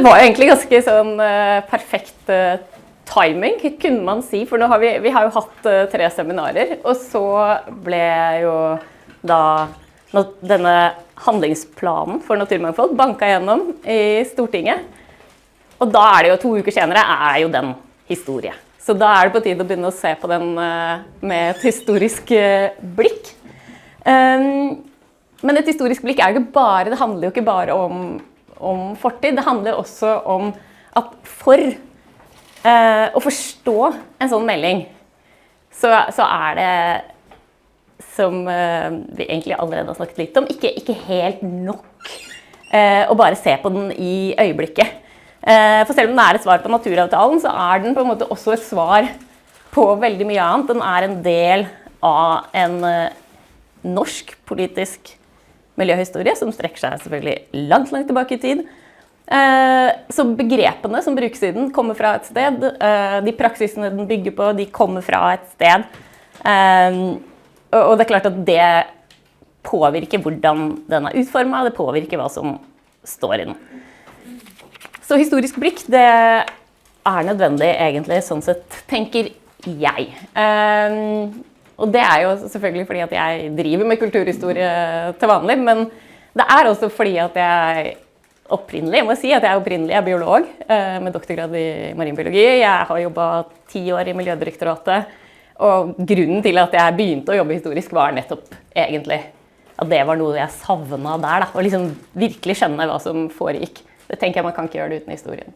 det var egentlig ganske sånn perfekt timing, kunne man si, for nå har vi har jo hatt 3 seminarer, og så ble jo da denne handlingsplanen for naturmangfold banket gjennom i Stortinget. Og da det jo 2 uker senere jo den historie. Så da det på tide å begynne å se på den med et historisk blikk. Men et historisk blikk jo ikke bare, det handler jo ikke bare om fortid, det handler også om at for å forstå en sånn melding, så det, som vi egentlig allerede har snakket litt om, ikke helt nok å bare se på den i øyeblikket. For selv om den et svar på naturavtalen, så den på en måte også et svar på veldig mye annet. Den en del av en norsk politisk miljøhistorie som strekker seg selvfølgelig langt tilbake i tid. Så begrepene som brukes i den kommer fra et sted, de praksisene den bygger på, de kommer fra et sted. Og det klart at det påvirker hvordan den utformet, det påvirker hva som står i den. Så historisk blikk, det nødvendig egentlig, sånn sett, tenker jeg. Og det jo selvfølgelig fordi at jeg driver med kulturhistorie til vanlig, men det også fordi at jeg opprinnelig, jeg må si at jeg opprinnelig biolog med doktorgrad i marinbiologi. Jeg har jobbet 10 år i Miljødirektoratet, og grunnen til at jeg begynte å jobbe historisk var nettopp egentlig at det var noe jeg savnet der, da, og liksom virkelig skjønne hva som foregikk. Det tenker jeg man kan ikke gjøre det uten historien.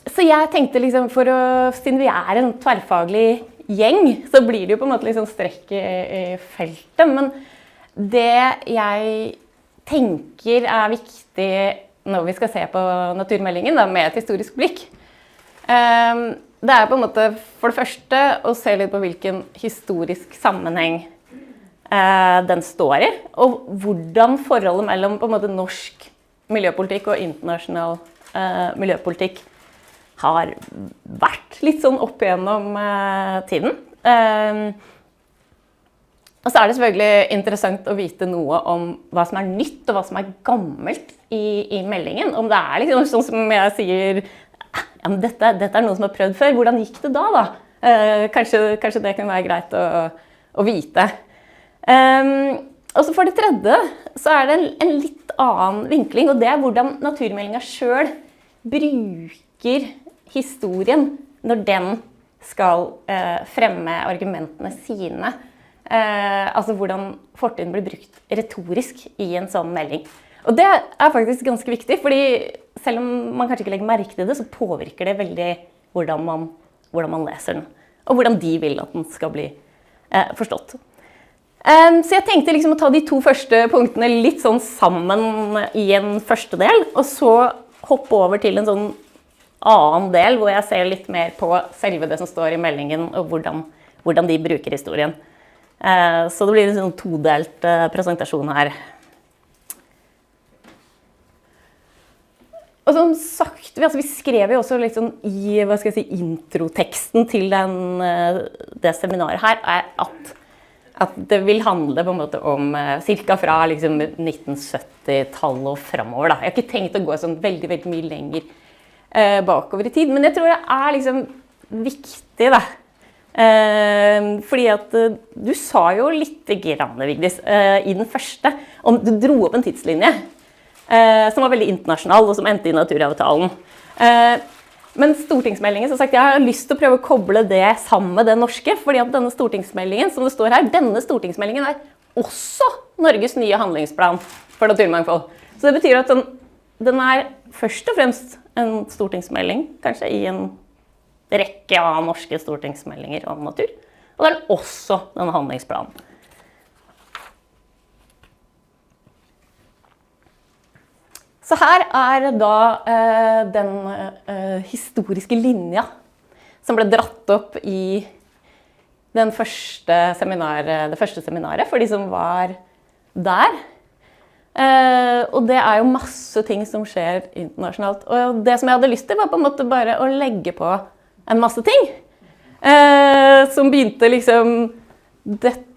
Så jeg tenkte liksom, siden vi en tverrfaglig gjeng, så blir det jo på en måte liksom strekk i feltet, men det jeg tenker viktig når vi skal se på naturmeldingen da, med et historisk blikk, det på en måte for det første å se litt på hvilken historisk sammenheng den står i, og hvordan forholdet mellom på en måte norsk miljøpolitikk og internasjonal miljøpolitikk har vært litt sånn opp igjennom tiden. Og så det selvfølgelig interessant å vite noe om hva som nytt og hva som gammelt i meldingen. Om det liksom sånn som jeg sier, ja, men dette noe som prøvd før, hvordan gikk det da? Kanskje det kan være greit å vite. Og så for det tredje så det en litt annen vinkling, og det hvordan naturmeldingen selv bruker historien når den skal fremme argumentene sine. Altså hvordan fortiden blir brukt retorisk i en sånn melding. Og det faktisk ganske viktig, fordi selv om man kanskje ikke legger merke til det, så påvirker det veldig hvordan man leser den, og hvordan de vil at den skal bli forstått. Så jeg tenkte liksom å ta de 2 første punktene litt sånn sammen i en første del, og så hoppe over til en sånn annen del, hvor jeg ser litt mer på selve det som står i meldingen, og hvordan de bruker historien. Så det blir en sånn todelt presentasjon her. Og som sagt, vi skrev jo også litt sånn i, introteksten til det seminaret her, at det vil handle på en måte om cirka fra liksom 1970-tallet og fremover. Da. Jeg har ikke tenkt å gå sånn veldig, veldig mye lenger bakover i tid, men jeg tror det liksom viktig da. Fordi at du sa jo litt grann, Vigdis, i den første, om du dro opp en tidslinje som var veldig internasjonal og som endte i naturavtalen. Men stortingsmeldingen, som sagt, jeg har lyst til å prøve å koble det sammen med det norske, fordi at denne stortingsmeldingen, som det står her, denne stortingsmeldingen også Norges nye handlingsplan for naturmangfold. Så det betyr at den først og fremst en stortingsmelding, kanskje i en rekke av norske stortingsmeldinger om natur, og det også denne handlingsplanen. Så her da den historiske linja som ble dratt opp i det første seminaret for de som var der. Og det jo masse ting som skjer internasjonalt. Og det som jeg hadde lyst til var på en måte bare å legge på en masse ting. Som begynte liksom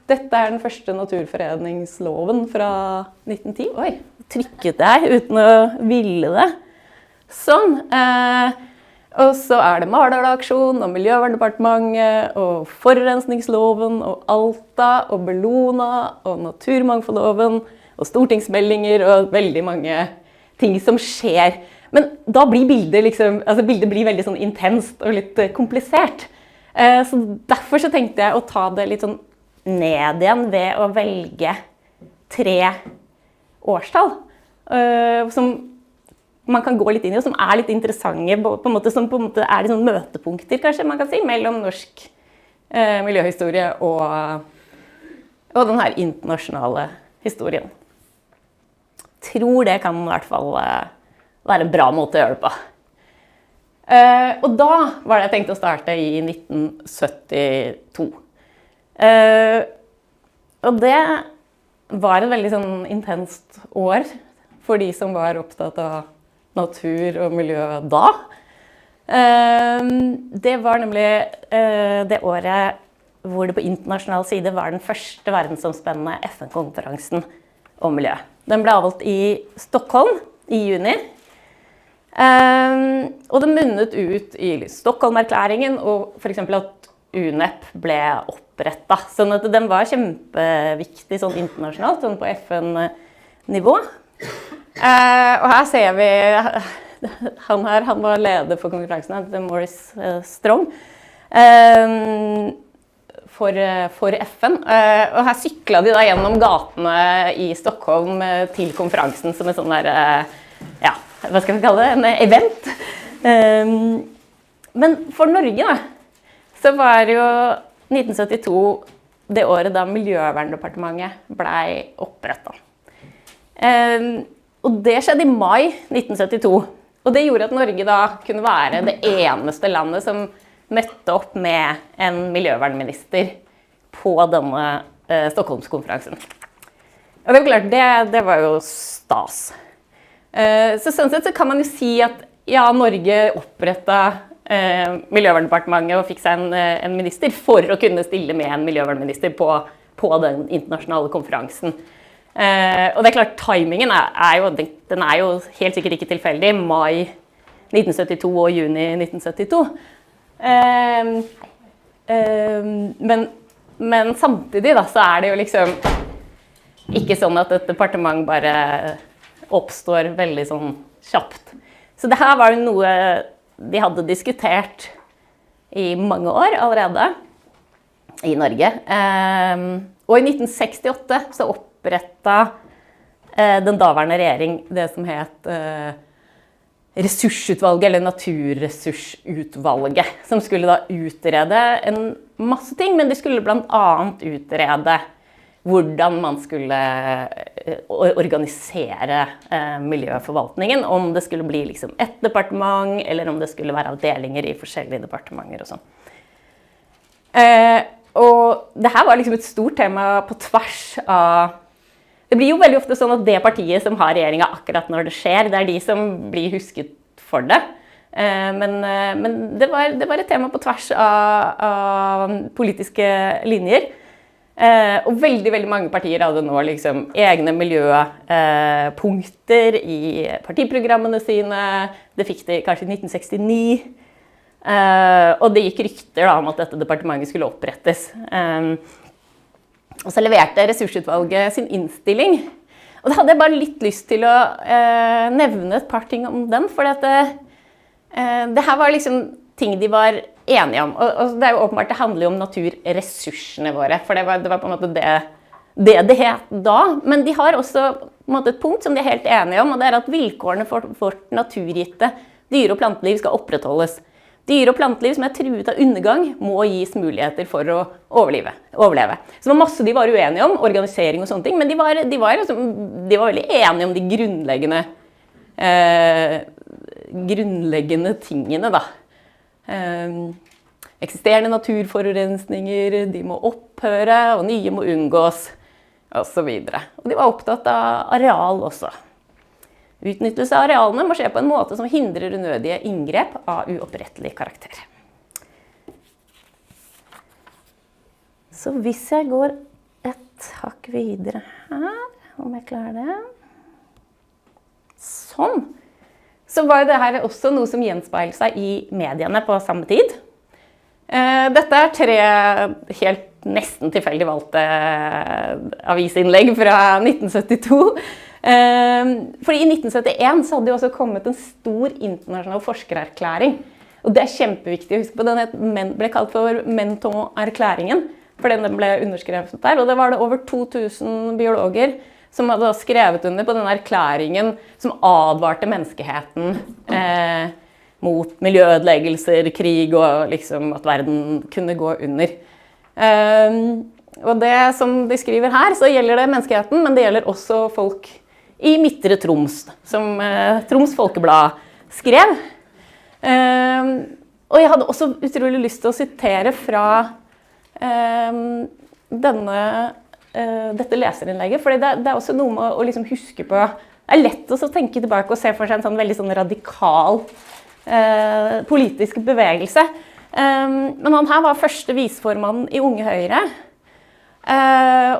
Dette den første naturforeningsloven fra 1910. Oi, trykket jeg uten å ville det. Sånn. Og så det Mardalaksjonen og Miljøverndepartementet og forurensningsloven og Alta og Bellona og naturmangfoldloven og stortingsmeldinger og veldig mange ting som skjer. Men da blir bildet bildet blir veldig sånn intenst og litt komplisert. Så derfor så tenkte jeg å ta det litt sånn ned igjen ved å velge 3 årstall som man kan gå litt inn i, og som litt interessante, på en måte, som på en måte litt sånn møtepunkter, kanskje man kan si, mellom norsk miljøhistorie og den her internasjonale historien. Tror det kan I hvert fall være en bra måte å gjøre det på. Og da var det jeg tenkte å starte I 1972. Og det var et veldig sånn intenst år for de som var opptatt av natur og miljø da. Det var nemlig det året hvor det på internasjonal side var den første verdensomspennende FN-konferansen om miljø. Den ble avholdt I Stockholm I juni. Og det munnet ut I Stockholm-erklæringen og for eksempel at UNEP ble opprettet. Sånn at den var kjempeviktig sånn internasjonalt, sånn på FN-nivå. Og her ser vi han var leder for konferansen, Maurice Strong, for FN. Og her syklet de da gjennom gatene I Stockholm til konferansen som en sånn der, ja, hva skal vi kalle det, en event. Men for Norge da, så var jo 1972 det året da Miljøverndepartementet ble opprettet. Og det skjedde I mai 1972, og det gjorde at Norge da kunne være det eneste landet som møtte opp med en miljøvernminister på denne Stockholmskonferansen. Og det var klart, det var jo stas. Så sånn sett så kan man jo si at ja, Norge opprettet Miljøverndepartementet og fikk seg en minister for å kunne stille med en miljøvernminister på den internasjonale konferansen. Og det klart, timingen den jo helt sikkert ikke tilfeldig, mai 1972 og juni 1972. Men samtidig da, så det jo liksom ikke sånn at et departement bare oppstår veldig sånn kjapt. Så det her var jo noe de hadde diskutert I mange år allerede I Norge. Og I 1968 så opprettet den daværende regjering det som het ressursutvalget, eller naturressursutvalget, som skulle da utrede en masse ting, men de skulle blant annet utrede hvordan man skulle organisere miljøforvaltningen, om det skulle bli liksom et departement, eller om det skulle være avdelinger I forskjellige departementer og sånn. Og det her var liksom et stort tema på tvers av. Det blir jo veldig ofte sånn at det partiet som har regjeringen akkurat når det skjer, det de som blir husket for det. Men det var et tema på tvers av politiske linjer. Og veldig, veldig mange partier hadde nå liksom egne miljøpunkter I partiprogrammene sine. Det fikk de kanskje I 1969. Og det gikk rykter da, om at dette departementet skulle opprettes. Og så leverte ressursutvalget sin innstilling. Og da hadde jeg bare litt lyst til å nevne et par ting om den, for det her var liksom ting de var enige om. Og det jo åpenbart, det handler jo om naturressursene våre, for det var på en måte det het da. Men de har også på en måte, et punkt som de helt enige om, og det at vilkårene for vårt naturgitte dyre- og planteliv skal opprettholdes. Dyre- og planteliv som truet av undergang må gis muligheter for å overleve. Så det var masse de var uenige om, organisering og sånne ting, men de var veldig enige om de grunnleggende tingene da. Eksisterende naturforurensninger, de må opphøre, og nye må unngås, og så videre. Og de var opptatt av areal også. Utnyttelse av arealene må skje på en måte som hindrer unødige inngrep av uopprettelig karakter. Så hvis jeg går et hakk videre her, om jeg klarer det. Sånn. Så var det her også noe som gjenspeiler seg i mediene på samme tid. Dette 3 helt nesten tilfeldig valgte avisinnlegg fra 1972. Fordi i 1971 så hadde det også kommet en stor internasjonal forskererklæring. Og det kjempeviktig å huske på. Den ble kalt for Menton-erklæringen, fordi den ble underskrevet der. Og det var det over 2000 biologer som hadde skrevet under på denne erklæringen som advarte menneskeheten mot miljøødeleggelser, krig og liksom at verden kunne gå under. Og det som de skriver her, så gjelder det menneskeheten, men det gjelder også folk i Midtre Troms, som Troms Folkeblad skrev. Og jeg hadde også utrolig lyst til å sitere fra dette leserinnlegget, fordi det er også noe med å liksom huske på. Det lett å tenke tilbake og se for seg en sånn veldig sånn radikal politisk bevegelse. Men han her var første viseformann i Unge Høyre,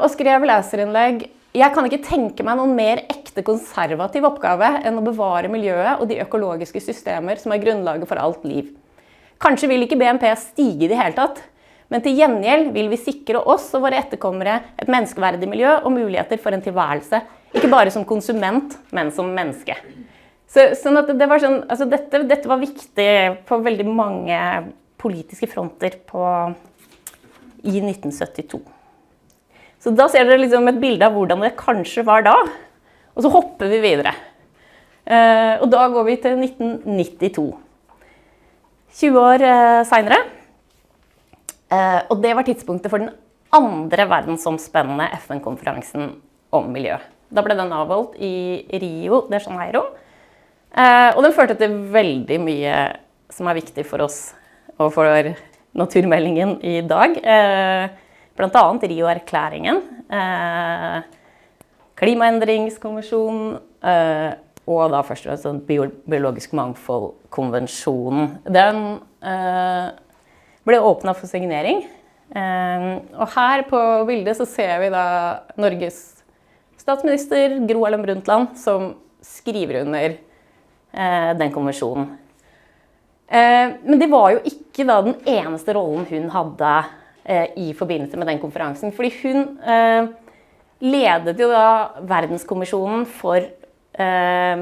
og skrev leserinnlegg: «Jeg kan ikke tenke meg noen mer ekte konservativ oppgave enn å bevare miljøet og de økologiske systemer som er grunnlaget for alt liv. Kanskje vil ikke BNP stige i det hele tatt, men til gjengjeld vil vi sikre oss og våre etterkommere et menneskeverdig miljø og muligheter for en tilværelse, ikke bare som konsument, men som menneske.» Sånn at det var sånn, altså dette var viktig på veldig mange politiske fronter i 1972. Så da ser dere liksom et bilde av hvordan det kanskje var da, og så hopper vi videre. Og da går vi til 1992. 20 år senere. Og det var tidspunktet for den andre verdensomspennende FN-konferansen om miljø. Da ble den avholdt i Rio de Janeiro. Og den førte til veldig mye som er viktig for oss og for naturmeldingen i dag. Blant annet Rio-erklæringen, klimaendringskonvensjonen og da først og fremst biologisk mangfold-konvensjonen. Den ble åpnet for signering. Og her på bildet så ser vi da Norges statsminister Gro Harlem Brundtland som skriver under den konvensjonen. Men det var jo ikke da den eneste rollen hun hadde i forbindelse med den konferansen, fordi hun ledet jo da Verdenskommisjonen for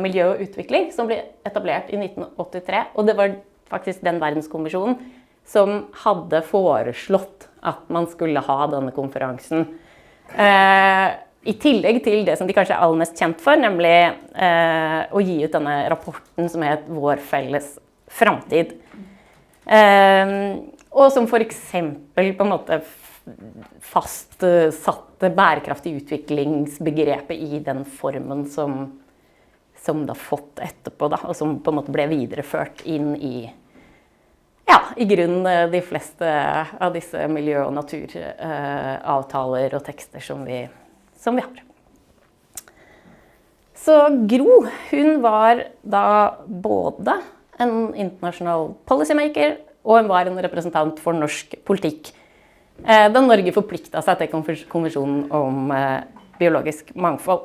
miljø og utvikling, som ble etablert i 1983, og det var faktisk den Verdenskommisjonen som hadde foreslått at man skulle ha denne konferansen. I tillegg til det som de kanskje er aller mest kjent for, nemlig å gi ut denne rapporten som het Vår felles fremtid. Og som for eksempel på en måte fastsatte bærekraftig utviklingsbegrepet i den formen som da fått etterpå, da, og som på en måte ble videreført inn i grunnen de fleste av disse miljø- og naturavtaler og tekster som vi har. Så Gro, hun var da både en internasjonal policymaker og hun var en representant for norsk politikk, da Norge forpliktet seg til konvensjonen om biologisk mangfold.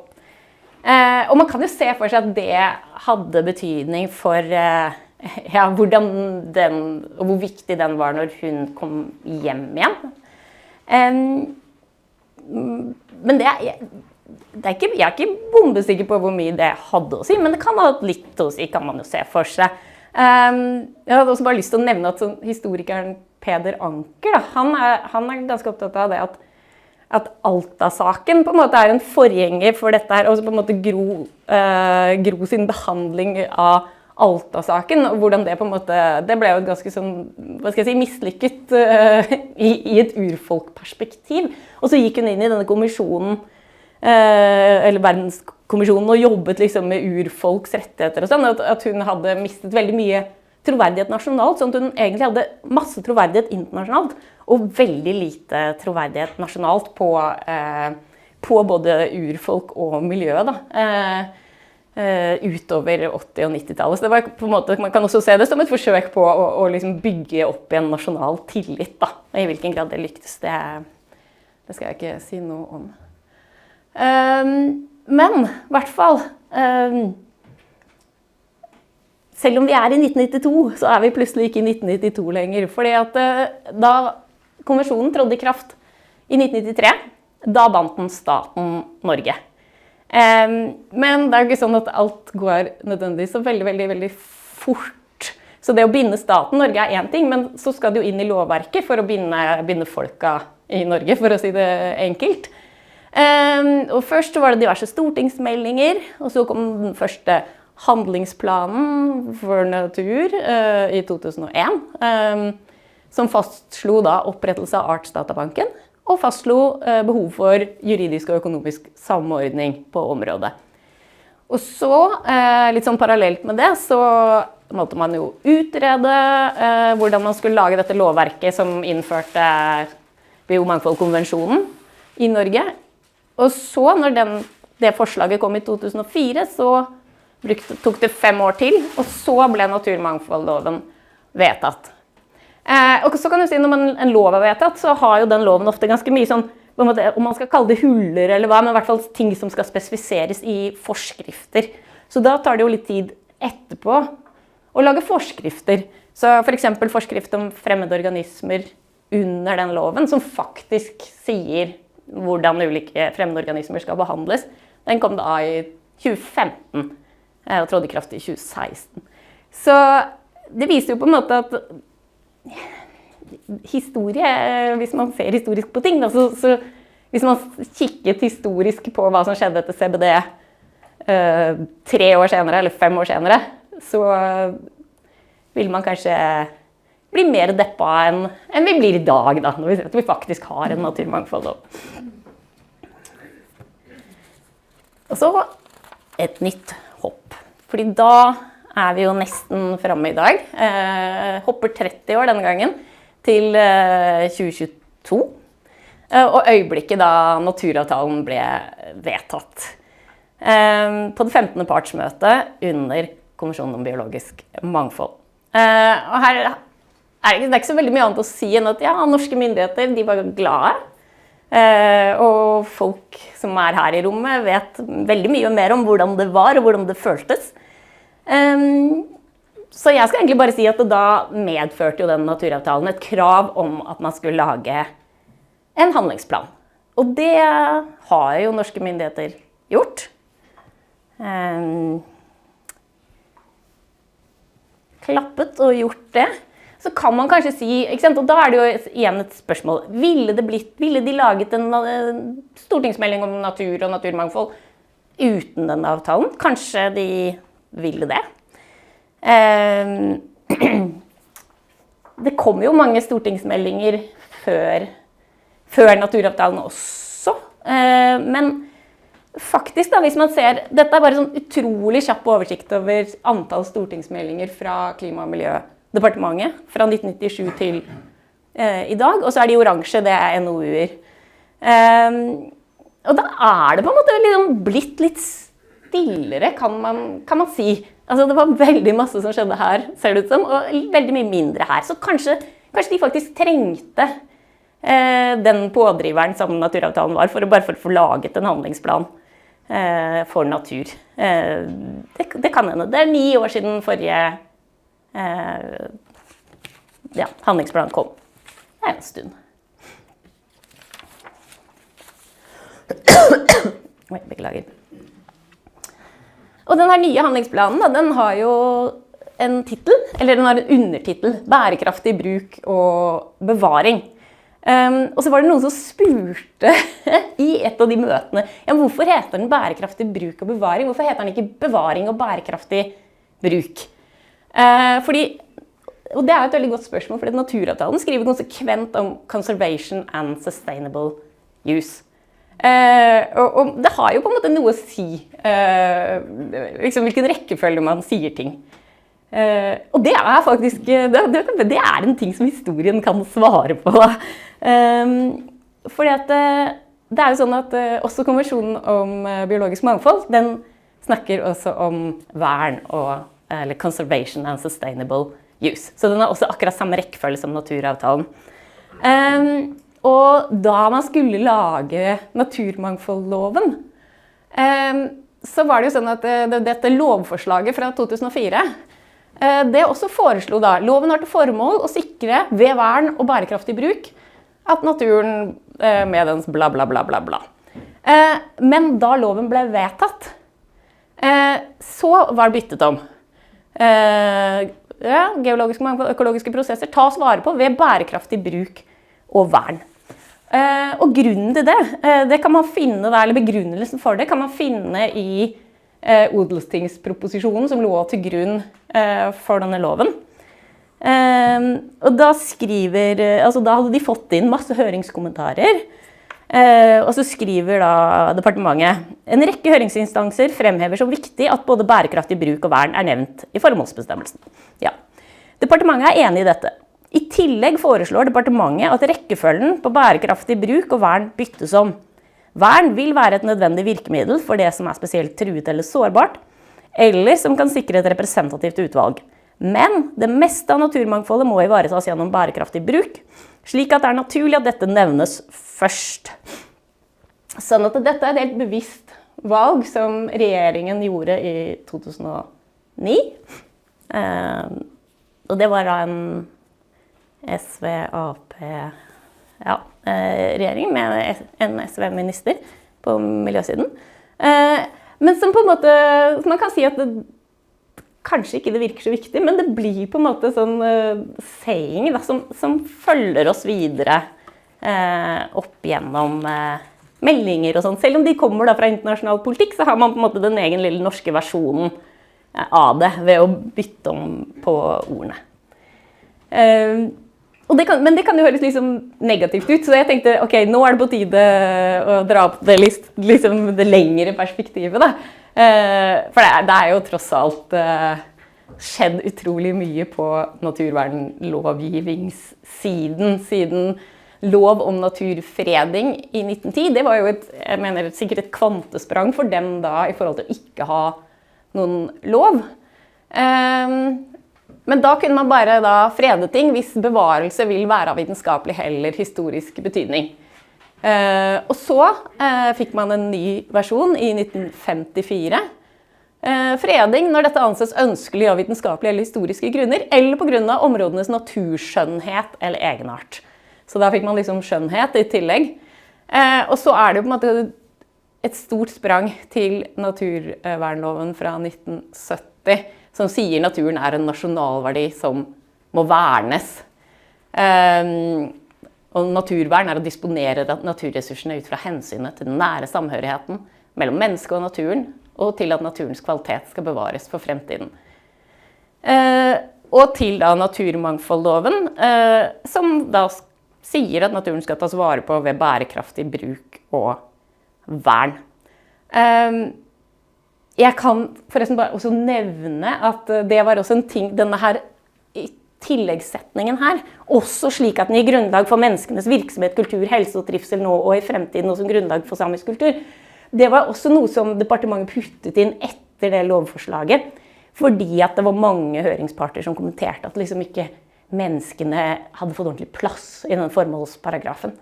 Og man kan jo se for seg at det hadde betydning for hvordan den, og hvor viktig den var når hun kom hjem igjen. Men jeg er ikke bombesikker på hvor mye det hadde å si, men det kan ha litt å si, kan man jo se for seg. Jeg hadde også bare lyst til å nevne at historikeren Peder Anker, han er ganske opptatt av det at Alta-saken på en måte er en forgjenger for dette her, og på en måte Gro sin behandling av Alta-saken, og hvordan det på en måte, det ble jo et ganske sånn, hva skal jeg si, mislykket i et urfolkperspektiv. Og så gikk hun inn i denne kommisjonen, eller verdenskommisjonen, og jobbet liksom med urfolks rettigheter og sånn, at hun hadde mistet veldig mye troverdighet nasjonalt, sånn at hun egentlig hadde masse troverdighet internasjonalt, og veldig lite troverdighet nasjonalt på både urfolk og miljøet da. Utover 80- og 90-tallet. Så det var på en måte, man kan også se det som et forsøk på å liksom bygge opp en nasjonal tillit da. Og i hvilken grad det lyktes, det Det skal jeg ikke si noe om. Men i hvert fall, selv om vi i 1992, så vi plutselig ikke i 1992 lenger. Fordi at da konvensjonen trådte i kraft i 1993, da bandt den staten Norge. Men det jo ikke sånn at alt går nødvendigvis så veldig, veldig, veldig fort. Så det å binde staten Norge en ting, men så skal det jo inn i lovverket for å binde folka i Norge, for å si det enkelt. Og først var det diverse stortingsmeldinger, og så kom den første handlingsplanen for natur i 2001, som fastslo da opprettelse av Artsdatabanken, og fastslo behov for juridisk og økonomisk samordning på området. Og så, litt sånn parallelt med det, så måtte man jo utrede hvordan man skulle lage dette lovverket som innførte Biomangfoldkonvensjonen i Norge. Og så, når det forslaget kom i 2004, så tok det 5 år til, og så ble naturmangfoldloven vedtatt. Og så kan du si, når en lov vedtatt, så har jo den loven ofte ganske mye sånn, om man skal kalle det huller eller hva, men i hvert fall ting som skal spesifiseres i forskrifter. Så da tar det jo litt tid etterpå å lage forskrifter. Så for eksempel forskrift om fremmede organismer under den loven, som faktisk sier hvordan ulike fremmede organismer skal behandles. Den kom da i 2015, og trådte i kraft i 2016. Så det viser jo på en måte at historie, hvis man ser historisk på ting, da, så hvis man kikket historisk på hva som skjedde etter CBD 3 år senere, eller 5 år senere, så vil man kanskje bli mer deppa enn vi blir i dag, da, når vi ser at vi faktisk har en naturmangfoldlov. Og så et nytt hopp, fordi da vi jo nesten fremme i dag. Hopper 30 år denne gangen til 2022. Og øyeblikket da naturavtalen ble vedtatt. På det 15. partsmøtet under Konvensjonen om biologisk mangfold. Og her det ikke så veldig mye annet å si enn at ja, norske myndigheter de var glade. Og folk som her i rommet vet veldig mye mer om hvordan det var og hvordan det føltes. Så jeg skal egentlig bare si at det da medførte jo den naturavtalen et krav om at man skulle lage en handlingsplan. Og det har jo norske myndigheter gjort. Klappet og gjort det. Så kan man kanskje si, ikke sant? Og da det jo igjen et spørsmål, ville de laget en stortingsmelding om natur og naturmangfold uten den avtalen? Kanskje de ville det. Det kom jo mange stortingsmeldinger før naturavtalen også. Men faktisk da, hvis man ser, dette bare sånn utrolig kjapp oversikt over antall stortingsmeldinger fra Klima- og miljødepartementet fra 1997 til i dag, og så de oransje, det NOU-er. Og da det på en måte liksom blitt litt stillere, kan man si. Altså, det var veldig masse som skjedde her, ser det ut som, og veldig mye mindre her. Så kanskje de faktisk trengte den pådriveren som naturavtalen var, for å få laget en handlingsplan for natur. Det kan hende. Det 9 år siden forrige handlingsplan kom. Det en stund. Oi, beklager. Og denne nye handlingsplanen, da, den har jo en titel, eller den har en undertitel, bærekraftig bruk og bevaring. Og så var det noen som spurte i et av de møtene, ja, hvorfor heter den bærekraftig bruk og bevaring? Hvorfor heter den ikke bevaring og bærekraftig bruk? Og det et veldig godt spørsmål, fordi naturavtalen skriver konsekvent om conservation and sustainable use. Og det har jo på en måte noe å si, liksom hvilken rekkefølge man sier ting. Og det faktisk, det en ting som historien kan svare på. Fordi at det jo sånn at også konvensjonen om biologisk mangfold, den snakker også om vern eller conservation and sustainable use. Så den har også akkurat samme rekkefølge som naturavtalen. Og da man skulle lage naturmangfoldloven, så var det jo sånn at dette lovforslaget fra 2004, det også foreslo da, loven har til formål å sikre ved vern og bærekraftig bruk at naturen med dens bla bla bla bla bla. Men da loven ble vedtatt, så var det byttet om. Geologiske mangfold, økologiske prosesser tas vare på ved bærekraftig bruk og vern. Og grunnen til det kan man finne der, eller begrunnelsen for det kan man finne i odelstingsproposisjonen som lå til grunn for denne loven. Og da da hadde de fått inn masse høringskommentarer, og så skriver da departementet: en rekke høringsinstanser fremhever som viktig at både bærekraftig bruk og vern er nevnt i formålsbestemmelsen. Ja. Departementet er enig i dette. I tillegg foreslår departementet at rekkefølgen på bærekraftig bruk og vern byttes om. Vern vil være et nødvendig virkemiddel for det som er spesielt truet eller sårbart, eller som kan sikre et representativt utvalg. Men det meste av naturmangfoldet må ivaretas gjennom bærekraftig bruk, slik at det er naturlig at dette nevnes først. Sånn at dette er et helt bevisst valg som regjeringen gjorde i 2009. Og det var da en SV-AP regjering med en SV-minister på miljøsiden. Men som på en måte, man kan si at det kanskje ikke det virker så viktig, men det blir på en måte sånn saying da, som følger oss videre opp gjennom meldinger og sånn. Selv om de kommer da fra internasjonal politikk, så har man på en måte den egen lille norske versjonen av det ved å bytte om på ordene. Men det kan jo høres liksom negativt ut, så jeg tenkte, ok, nå er det på tide å dra opp det, liksom det lengre perspektivet da. For det er jo tross alt skjedd utrolig mye på naturvernlovgivningssiden, siden lov om naturfreding i 1910. Det var jo sikkert et kvantesprang for dem da i forhold til å ikke ha noen lov. Men da kunne man bare frede ting hvis bevarelse vil være av vitenskapelig eller historisk betydning. Og så fikk man en ny versjon i 1954. Freding når dette anses ønskelig av vitenskapelige eller historiske grunner, eller på grunn av områdenes naturskjønnhet eller egenart. Så da fikk man liksom skjønnhet i tillegg. Og så er det jo på en måte et stort sprang til naturvernloven fra 1970, som sier naturen er en nasjonalverdi som må vernes. Og naturvern er å disponere naturressursene ut fra hensynet til den nære samhørigheten mellom mennesket og naturen, og til at naturens kvalitet skal bevares for fremtiden. Og til da naturmangfoldloven, som da sier at naturen skal tas vare på ved bærekraftig bruk og vern. Jeg kan forresten bare også nevne at det var også en ting, denne her tilleggssetningen her, også slik at den gir grunnlag for menneskenes virksomhet, kultur, helse og trivsel nå og i fremtiden, og som grunnlag for samisk kultur. Det var også noe som departementet puttet inn etter det lovforslaget, fordi at det var mange høringsparter som kommenterte at liksom ikke menneskene hadde fått ordentlig plass i den formålsparagrafen.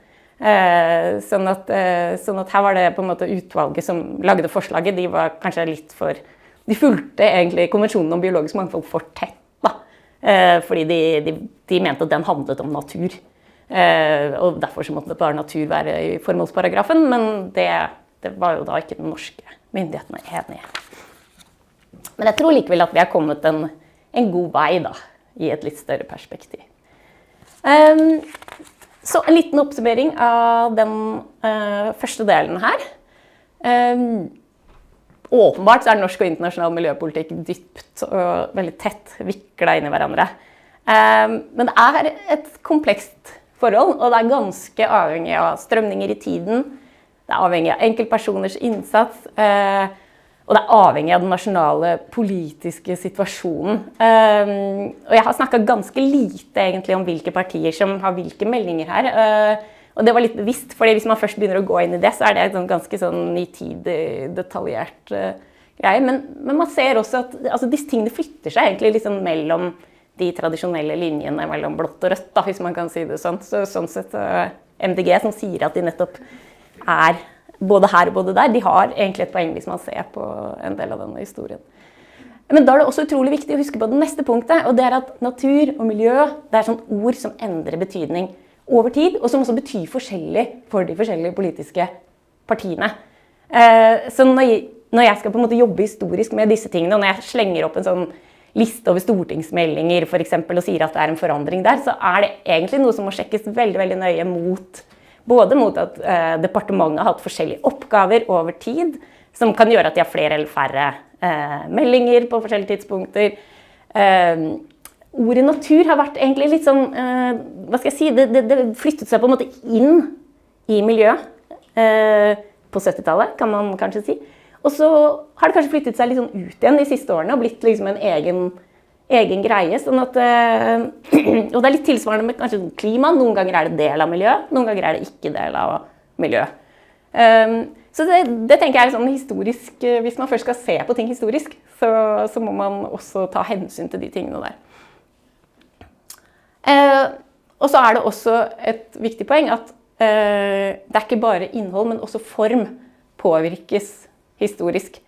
Sånn at her var det på en måte utvalget som lagde forslaget, de var kanskje litt for, de fulgte egentlig konvensjonen om biologisk mangfold for tett da, fordi de mente at den handlet om natur, og derfor så måtte det bare natur være i formålsparagrafen, men det var jo da ikke den norske myndighetene enige. Men jeg tror likevel at vi har kommet en god vei da, i et litt større perspektiv. Så en liten oppsummering av den første delen her. Åpenbart så er norsk og internasjonal miljøpolitikk dypt og veldig tett viklet inn i hverandre. Men det er et komplekst forhold, og det er ganske avhengig av strømninger i tiden. Det er avhengig av enkeltpersoners innsats, og det er avhengig av den nasjonale politiske situasjonen. Og jeg har snakket ganske lite egentlig om hvilke partier som har hvilke meldinger her. Og det var litt bevisst, fordi hvis man først begynner å gå inn i det, så er det en ganske sånn nitidig, detaljert greie. Men man ser også at altså, disse tingene flytter seg egentlig liksom mellom de tradisjonelle linjene mellom blått og rødt, da, hvis man kan si det sånn. Så sånn sett MDG som sier at de nettopp både her og både der, de har egentlig et poeng hvis man ser på en del av denne historien. Men da det også utrolig viktig å huske på det neste punktet, og det at natur og miljø, det sånn ord som endrer betydning over tid, og som også betyr forskjellig for de forskjellige politiske partiene. Så når jeg skal på en måte jobbe historisk med disse tingene, og når jeg slenger opp en sånn liste over stortingsmeldinger for eksempel, og sier at det en forandring der, så det egentlig noe som må sjekkes veldig, veldig nøye både mot at departementet har hatt forskjellige oppgaver over tid, som kan gjøre at de har flere eller færre meldinger på forskjellige tidspunkter. Ordet natur har vært egentlig litt sånn, hva skal jeg si, det flyttet seg på en måte inn i miljøet på 70-tallet, kan man kanskje si. Og så har det kanskje flyttet seg litt sånn ut igjen de siste årene og blitt liksom en egen greie. Sånn at, og det litt tilsvarende med kanskje klima. Noen ganger det del av miljø, noen ganger det ikke del av miljø. Så det tenker jeg sånn historisk, hvis man først skal se på ting historisk, så må man også ta hensyn til de tingene der. Og så det også et viktig poeng at det ikke bare innhold, men også form påvirkes historisk.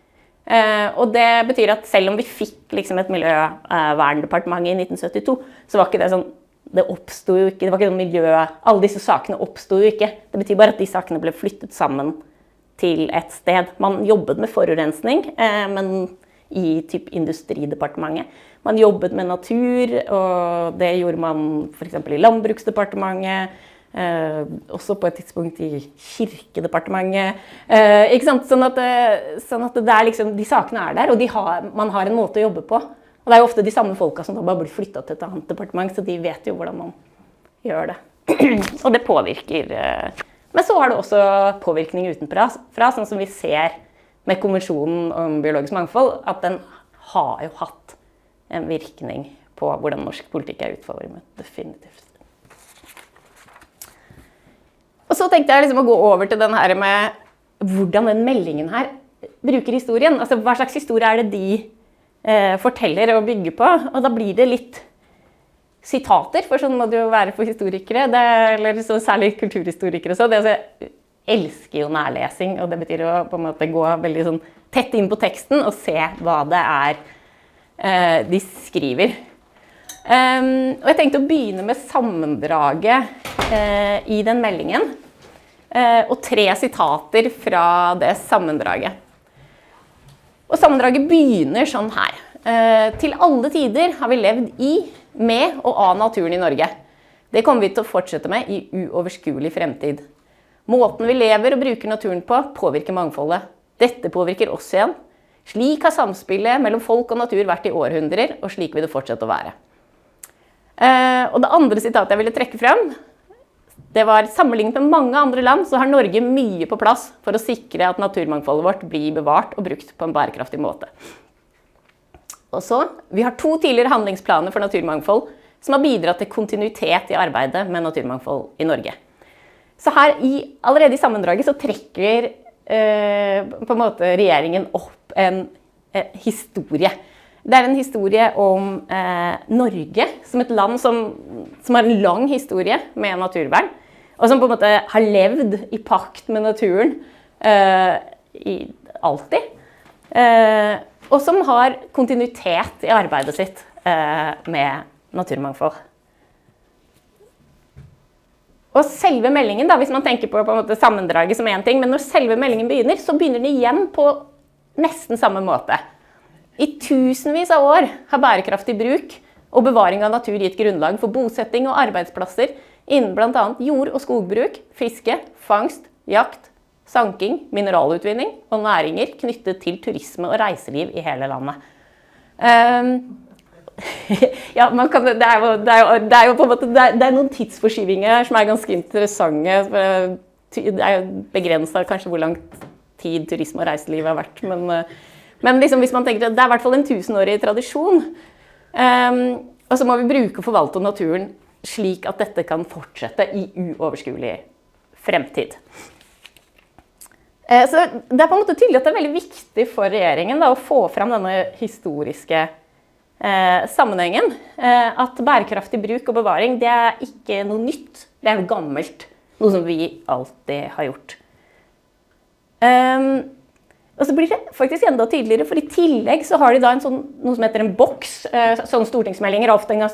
Og det betyr at selv om vi fikk liksom et miljøverndepartement i 1972, så var ikke det sånn, det oppstod jo ikke, det var ikke noe miljø, alle disse sakene oppstod jo ikke. Det betyr bare at de sakene ble flyttet sammen til et sted. Man jobbet med forurensning, men i typ industridepartementet. Man jobbet med natur, og det gjorde man for eksempel i landbruksdepartementet, også på et tidspunkt i kirkedepartementet. Ikke sant? Sånn at det liksom, de sakene der, og man har en måte å jobbe på. Og det jo ofte de samme folka som da bare blir flyttet til et annet departement, så de vet jo hvordan man gjør det. Og det påvirker. Men så har det også påvirkning utenfra, sånn som vi ser med konvensjonen om biologisk mangfold, at den har jo hatt en virkning på hvordan norsk politikk utformet, definitivt. Og så tenkte jeg liksom å gå over til den her med hvordan den meldingen her bruker historien. Altså hva slags historie det de forteller og bygger på, og da blir det litt sitater, for sånn må det jo være for historikere, eller så særlig kulturhistorikere. Så jeg elsker jo nærlesing, og det betyr å på en måte gå veldig sånn tett inn på teksten og se hva det de skriver. Og jeg tenkte å begynne med sammendraget i den meldingen, og 3 sitater fra det sammendraget. Og sammendraget begynner sånn her. Til alle tider har vi levd i, med og av naturen i Norge. Det kommer vi til å fortsette med i uoverskuelig fremtid. Måten vi lever og bruker naturen på påvirker mangfoldet. Dette påvirker oss igjen. Slik har samspillet mellom folk og natur vært i århundrer, og slik vil det fortsette å være. Og det andre sitatet jeg ville trekke frem, det var sammenlignet med mange andre land, så har Norge mye på plass for å sikre at naturmangfoldet vårt blir bevart og brukt på en bærekraftig måte. Og så, vi har 2 tidligere handlingsplaner for naturmangfold som har bidratt til kontinuitet i arbeidet med naturmangfold i Norge. Så her, allerede i sammendraget, så trekker på en måte regjeringen opp en historie. Det en historie om Norge som et land som har en lang historie med naturvern, og som på en måte har levd i pakt med naturen alltid, og som har kontinuitet i arbeidet sitt med naturmangfold. Og selve meldingen, da, hvis man tenker på en måte sammendraget som en ting, men når selve meldingen begynner, så begynner den igjen på nesten samme måte. I tusenvis av år har bærekraftig bruk og bevaring av natur gitt grunnlag for bosetting og arbeidsplasser innen blant annet jord- og skogbruk, fiske, fangst, jakt, sanking, mineralutvinning og næringer knyttet til turisme og reiseliv i hele landet. Ja, det jo på en måte, det noen tidsforskyvinger her som ganske interessante. Det jo begrenset kanskje hvor lang tid turisme og reiseliv har vært, men liksom hvis man tenker at det i hvert fall en 1000-årig tradisjon, og så må vi bruke og forvalte naturen slik at dette kan fortsette i uoverskuelig fremtid. Så det på en måte tydelig at det veldig viktig for regjeringen da, å få fram denne historiske sammenhengen. At bærekraftig bruk og bevaring, det ikke noe nytt, det noe gammelt. noe som vi alltid har gjort. Og så blir det faktisk enda tydeligere, for i tillegg så har de da noe som heter en boks. Sånne stortingsmeldinger har ofte en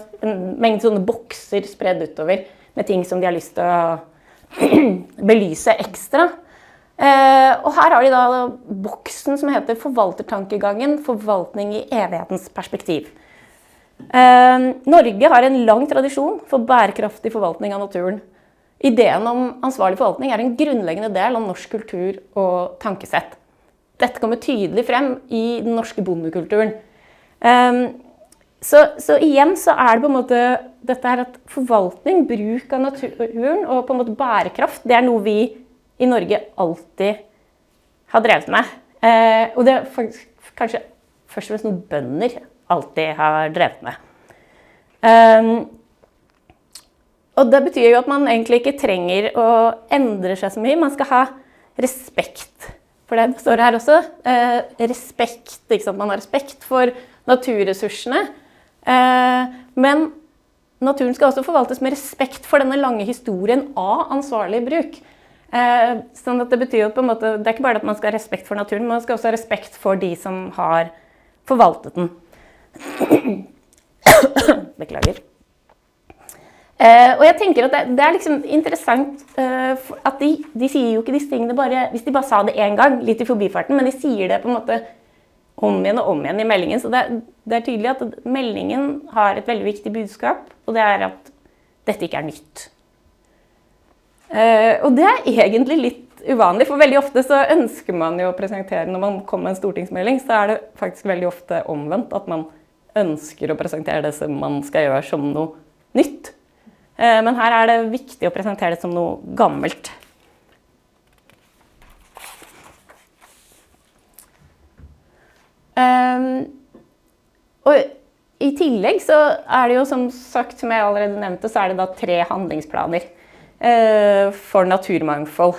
mengde sånne bokser spredd utover med ting som de har lyst til å belyse ekstra. Og her har de da boksen som heter forvaltertankegangen, forvaltning i evighetens perspektiv. Norge har en lang tradisjon for bærekraftig forvaltning av naturen. Ideen om ansvarlig forvaltning er en grunnleggende del av norsk kultur og tankesett. Dette kommer tydelig frem i den norske bondekulturen. Så igjen så det på en måte dette her at forvaltning, bruk av naturen og på en måte bærekraft, det noe vi i Norge alltid har drevet med. Og det faktisk kanskje først og fremst noe bønder alltid har drevet med. Og det betyr jo at man egentlig ikke trenger å endre seg så mye, man skal ha respekt. For det står her også, respekt, ikke sant? Man har respekt for naturressursene, men naturen skal også forvaltes med respekt for denne lange historien av ansvarlig bruk. Sånn at det betyr jo på en måte, det ikke bare at man skal ha respekt for naturen, men man skal også ha respekt for de som har forvaltet den. Beklager. Og jeg tenker at det liksom interessant at de sier jo ikke disse tingene bare, hvis de bare sa det en gang, litt i forbifarten, men de sier det på en måte om igjen og om igjen i meldingen. Så det tydelig at meldingen har et veldig viktig budskap, og det at dette ikke nytt. Og det egentlig litt uvanlig, for veldig ofte så ønsker man jo å presentere, når man kommer med en stortingsmelding, så det faktisk veldig ofte omvendt at man ønsker å presentere det som man skal gjøre som noe nytt. Men her det viktig å presentere det som noe gammelt. Og i tillegg så det jo som sagt, som jeg allerede nevnte, så det da 3 handlingsplaner for naturmangfold.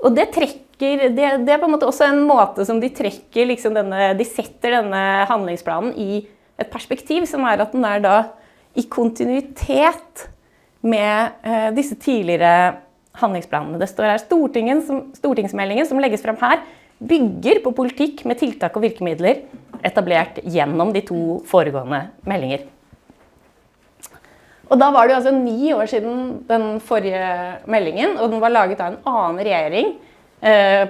Og det trekker, det på en måte også en måte som de trekker, liksom de setter denne handlingsplanen i et perspektiv som at den da i kontinuitet med disse tidligere handlingsplanene. Det står her, stortingsmeldingen som legges frem her, bygger på politikk med tiltak og virkemidler etablert gjennom de 2 foregående meldinger. Og da var det jo altså 9 år siden den forrige meldingen, og den var laget av en annen regjering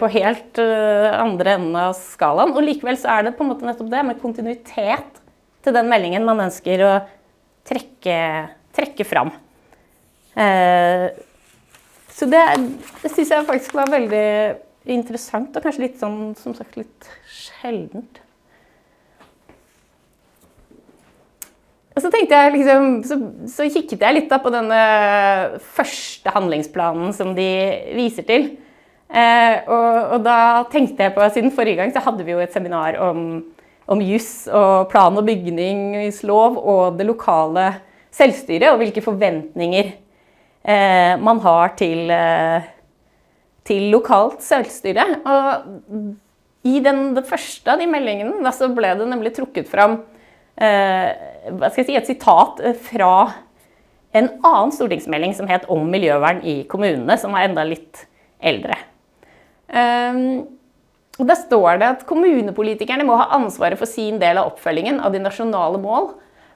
på helt andre enden av skalaen. Og likevel så det på en måte nettopp det med kontinuitet til den meldingen man ønsker å trekke fram. Så det synes jeg faktisk var veldig interessant, og kanskje litt sånn, som sagt, litt sjeldent. Og så tenkte jeg liksom, så kikket jeg litt da på denne første handlingsplanen som de viser til. Og da tenkte jeg på, siden forrige gang så hadde vi jo et seminar om juss og plan- og bygningslov og det lokale selvstyret, og hvilke forventninger man har til lokalt selvstyre. Og i den første av de meldingene da, så ble det nemlig trukket fram et sitat fra en annen stortingsmelding som het om miljøvern i kommunene, som enda litt eldre. Og der står det at kommunepolitikerne må ha ansvaret for sin del av oppfølgingen av de nasjonale mål,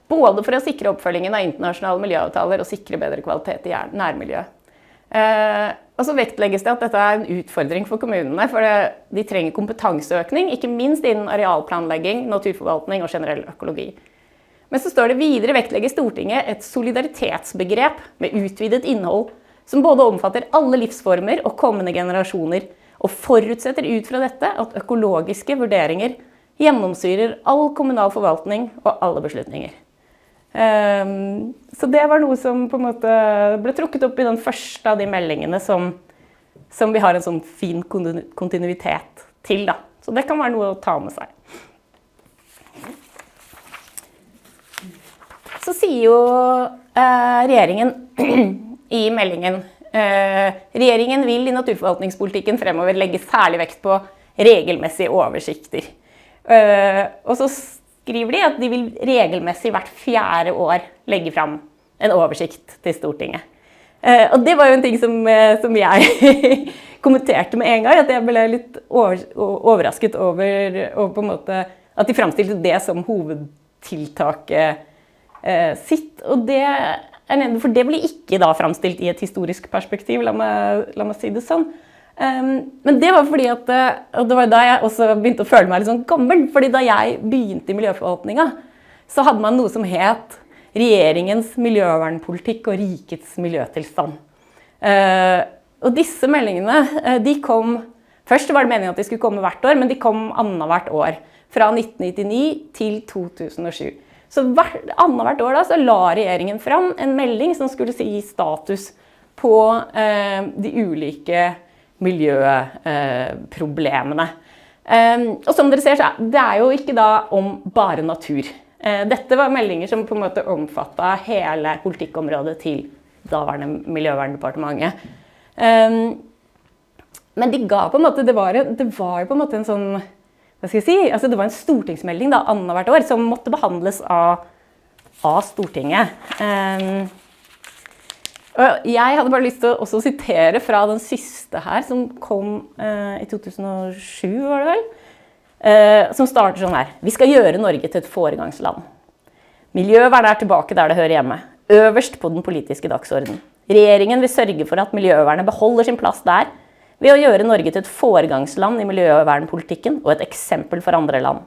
både for å sikre oppfølgingen av internasjonale miljøavtaler og sikre bedre kvalitet i nærmiljøet. Og så vektlegges det at dette en utfordring for kommunene, for de trenger kompetanseøkning, ikke minst innen arealplanlegging, naturforvaltning og generell økologi. Men så står det videre vektlegger Stortinget et solidaritetsbegrep med utvidet innhold, som både omfatter alle livsformer og kommende generasjoner, og forutsetter ut fra dette at økologiske vurderinger gjennomsyrer all kommunal forvaltning og alle beslutninger. Så det var noe som på en måte ble trukket opp i den første av de meldingene som vi har en sånn fin kontinuitet til. Da. Så det kan være noe å ta med seg. Så sier jo regjeringen i meldingen regjeringen vil i naturforvaltningspolitikken fremover legge særlig vekt på regelmessige oversikter. Og så skriver de at de vil regelmessig hvert 4. år legge fram en oversikt til Stortinget. Og det var jo en ting som jeg kommenterte med en gang, at jeg ble litt overrasket over på en måte, at de fremstilte det som hovedtiltaket sitt. Og for det ble ikke da fremstilt i et historisk perspektiv, la meg si det sånn. Men det var fordi at, og det var da jeg også begynte å føle meg litt sånn gammel, fordi da jeg begynte i miljøforvaltningen, så hadde man noe som het regjeringens miljøvernpolitikk og rikets miljøtilstand. Og disse meldingene, de kom, først var det meningen at de skulle komme hvert år, men de kom annethvert år, fra 1999 til 2007. Så annethvert år da, så la regjeringen fram en melding som skulle si status på de ulike miljøproblemene. Og som dere ser, så det jo ikke da om bare natur. Dette var meldinger som på en måte omfattet hele politikkområdet til daværende Miljøverndepartementet. Men de ga på en måte, det var jo på en måte en sånn, hva skal jeg si, altså det var en stortingsmelding da, annethvert år, som måtte behandles av Stortinget. Og jeg hadde bare lyst til å også sitere fra den siste her, som kom i 2007, var det vel? Som starter sånn her. Vi skal gjøre Norge til et foregangsland. Miljøvern tilbake der det hører hjemme. Øverst på den politiske dagsordenen. Regjeringen vil sørge for at miljøvernet beholder sin plass der, ved å gjøre Norge til et foregangsland i miljøvernpolitikken og et eksempel for andre land.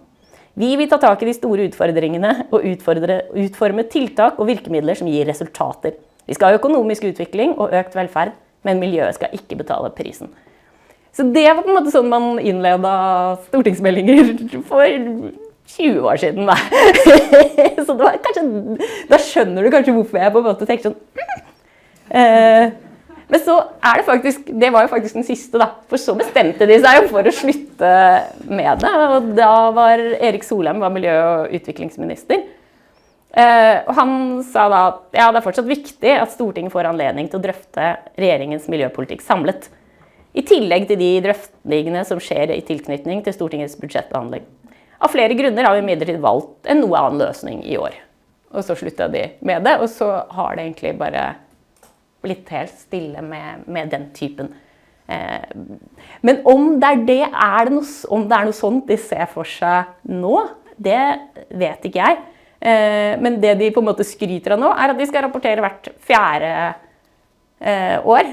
Vi vil ta tak i de store utfordringene og utforme tiltak og virkemidler som gir resultater. Vi skal ha økonomisk utvikling og økt velferd, men miljøet skal ikke betale prisen. Så det var på en måte sånn man innledet stortingsmeldinger for 20 år siden. Da. Så det var kanskje, da skjønner du kanskje hvorfor jeg på en måte tenker sånn. Men så det faktisk, det var jo faktisk den siste da. For så bestemte de seg for å slutte med det. Og da var Erik Solheim var miljø- og utviklingsminister. Og han sa da at ja, det fortsatt viktig at Stortinget får anledning til å drøfte regjeringens miljøpolitikk samlet. I tillegg til de drøftingene som skjer i tilknytning til Stortingets budsjettbehandling. Av flere grunner har vi imidlertid valgt en noe annen løsning i år. Og så sluttet de med det, og så har det egentlig bare blitt helt stille med den typen. Men om det om det noe sånt de ser for seg nå, det vet ikke jeg. Men det de på en måte skryter av nå, at de skal rapportere hvert 4. år.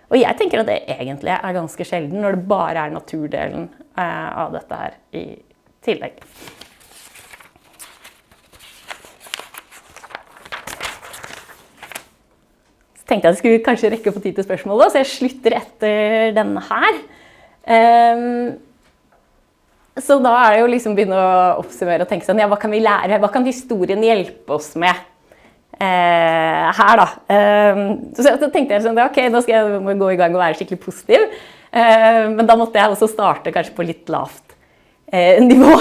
Og jeg tenker at det egentlig ganske sjelden når det bare naturdelen av dette her i tillegg. Så tenkte jeg at jeg skulle kanskje rekke å få tid til spørsmål da, så jeg slutter etter denne her. Så da det jo liksom begynne å oppsummere og tenke sånn, ja, hva kan vi lære? Hva kan historien hjelpe oss med? Her da. Så tenkte jeg sånn, ok, nå skal jeg gå i gang og være skikkelig positiv. Men da måtte jeg også starte kanskje på litt lavt nivå.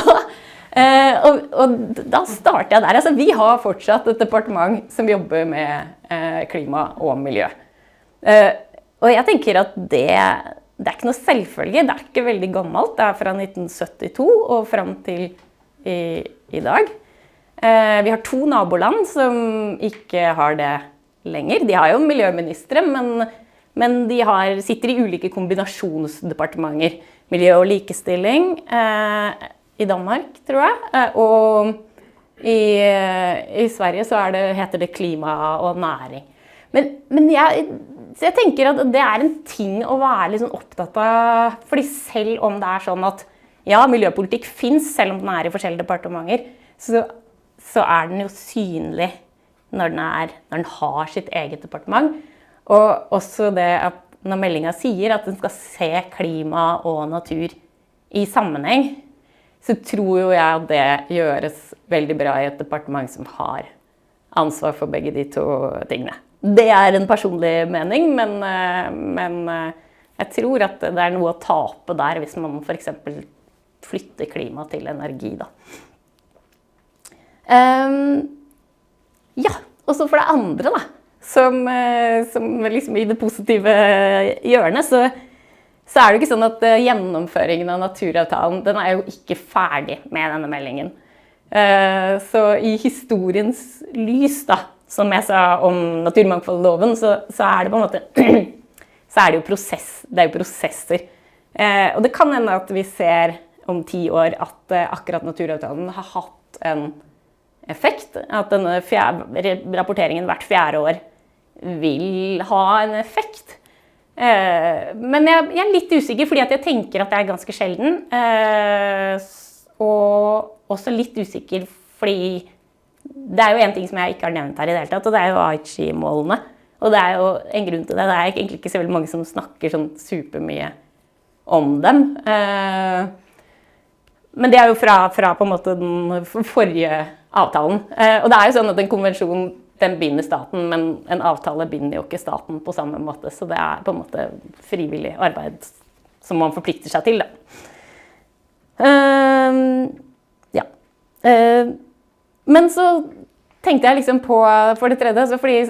Og da startet jeg der. Altså, vi har fortsatt et departement som jobber med klima og miljø. Og jeg tenker at det ikke noe selvfølge, det ikke veldig gammelt. Det fra 1972 og frem til i dag. Vi har 2 naboland som ikke har det lenger. De har jo miljøministre, men de sitter i ulike kombinasjonsdepartementer. Miljø og likestilling i Danmark, tror jeg. Og i Sverige så heter det klima og næring. Men jeg tenker at det en ting å være litt sånn opptatt av, fordi selv om det sånn at ja, miljøpolitikk finnes, selv om den i forskjellige departementer, så den jo synlig når den har sitt eget departement. Og også det at når meldingen sier at den skal se klima og natur i sammenheng, så tror jo jeg at det gjøres veldig bra i et departement som har ansvar for begge de 2 tingene. Det en personlig mening, men jeg tror at det noe å tape der hvis man for eksempel flytter klima til energi da. Ja, og så for det andre da, som liksom i det positive hjørnet, så det jo ikke sånn at gjennomføringen av naturavtalen, den jo ikke ferdig med denne meldingen. Så i historiens lys da, som jeg sa om naturmangfoldloven, så er det på en måte så er det jo prosesser. Og det kan hende at vi ser om 10 år at akkurat naturavtalen har hatt en effekt, at denne rapporteringen hvert 4. år vil ha en effekt. Men jeg er litt usikker, fordi at jeg tenker at det er ganske sjelden. Og også litt usikker, fordi det er jo en ting som jeg ikke har nevnt her i det hele tatt, og det er jo Aichi-målene. Og det er jo en grunn til det. Det er egentlig ikke så veldig mange som snakker sånn supermye om dem. Men det er jo fra på en måte den forrige avtalen. Og det er jo sånn at en konvensjon, den binder staten, men en avtale binder jo ikke staten på samme måte. Så det er på en måte frivillig arbeid som man forplikter seg til, da. Ja. Men så tenkte jeg liksom på, for det tredje, så fordi,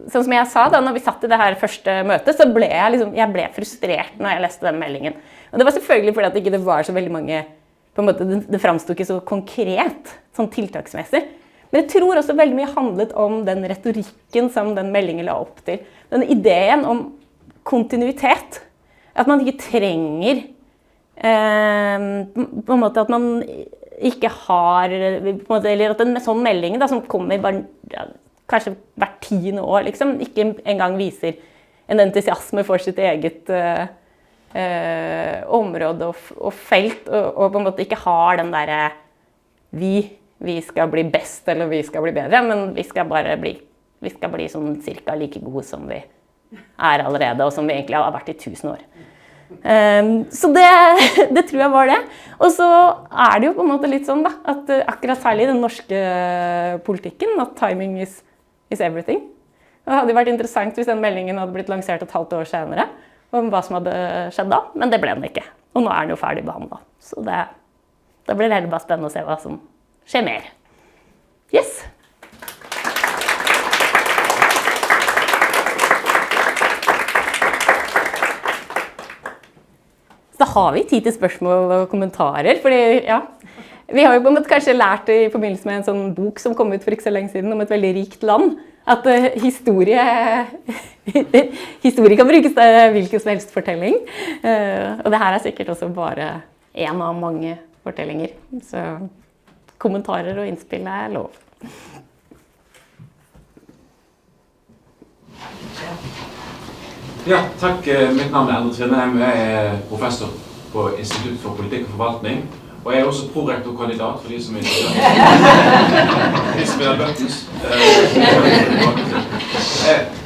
sånn som jeg sa da, når vi satt i det her første møtet, så ble jeg ble frustrert når jeg leste den meldingen. Og det var selvfølgelig fordi at det ikke var så veldig mange, på en måte, det fremstod ikke så konkret, sånn tiltaksmessig. Men jeg tror også veldig mye handlet om den retorikken som den meldingen la opp til. Den ideen om kontinuitet. At man ikke trenger, på en måte at man ikke har, på en måte, eller at en sånn melding da, som kommer bare, kanskje hvert 10. år, liksom, ikke engang viser en entusiasme for sitt eget område og felt, og på en måte ikke har den der vi skal bli best, eller vi skal bli bedre, men vi skal bli sånn cirka like gode som vi er allerede, og som vi egentlig har vært i 1000 år. Så det tror jeg var det. Og så er det jo på en måte litt sånn da, at akkurat særlig i den norske politikken, at timing is everything. Det hadde vært interessant hvis den meldingen hadde blitt lansert et halvt år senere, om hva som hadde skjedd da, men det ble den ikke. Og nå er den jo ferdig behandlet. Så da blir det heller bare spennende å se hva som skjer mer. Yes! Så da har vi tid til spørsmål og kommentarer, fordi ja, vi har jo på en måte kanskje lært i forbindelse med en sånn bok som kom ut for ikke så lenge siden om et veldig rikt land, at historie kan brukes til hvilken som helst fortelling. Og det her er sikkert også bare en av mange fortellinger. Så kommentarer og innspill er lov. Ja, takk. Mitt navn er Endre Tvinneheim. Jeg er professor på Institutt for politikk og forvaltning. Og jeg er også prorektorkandidat for de som er de som er Buttons.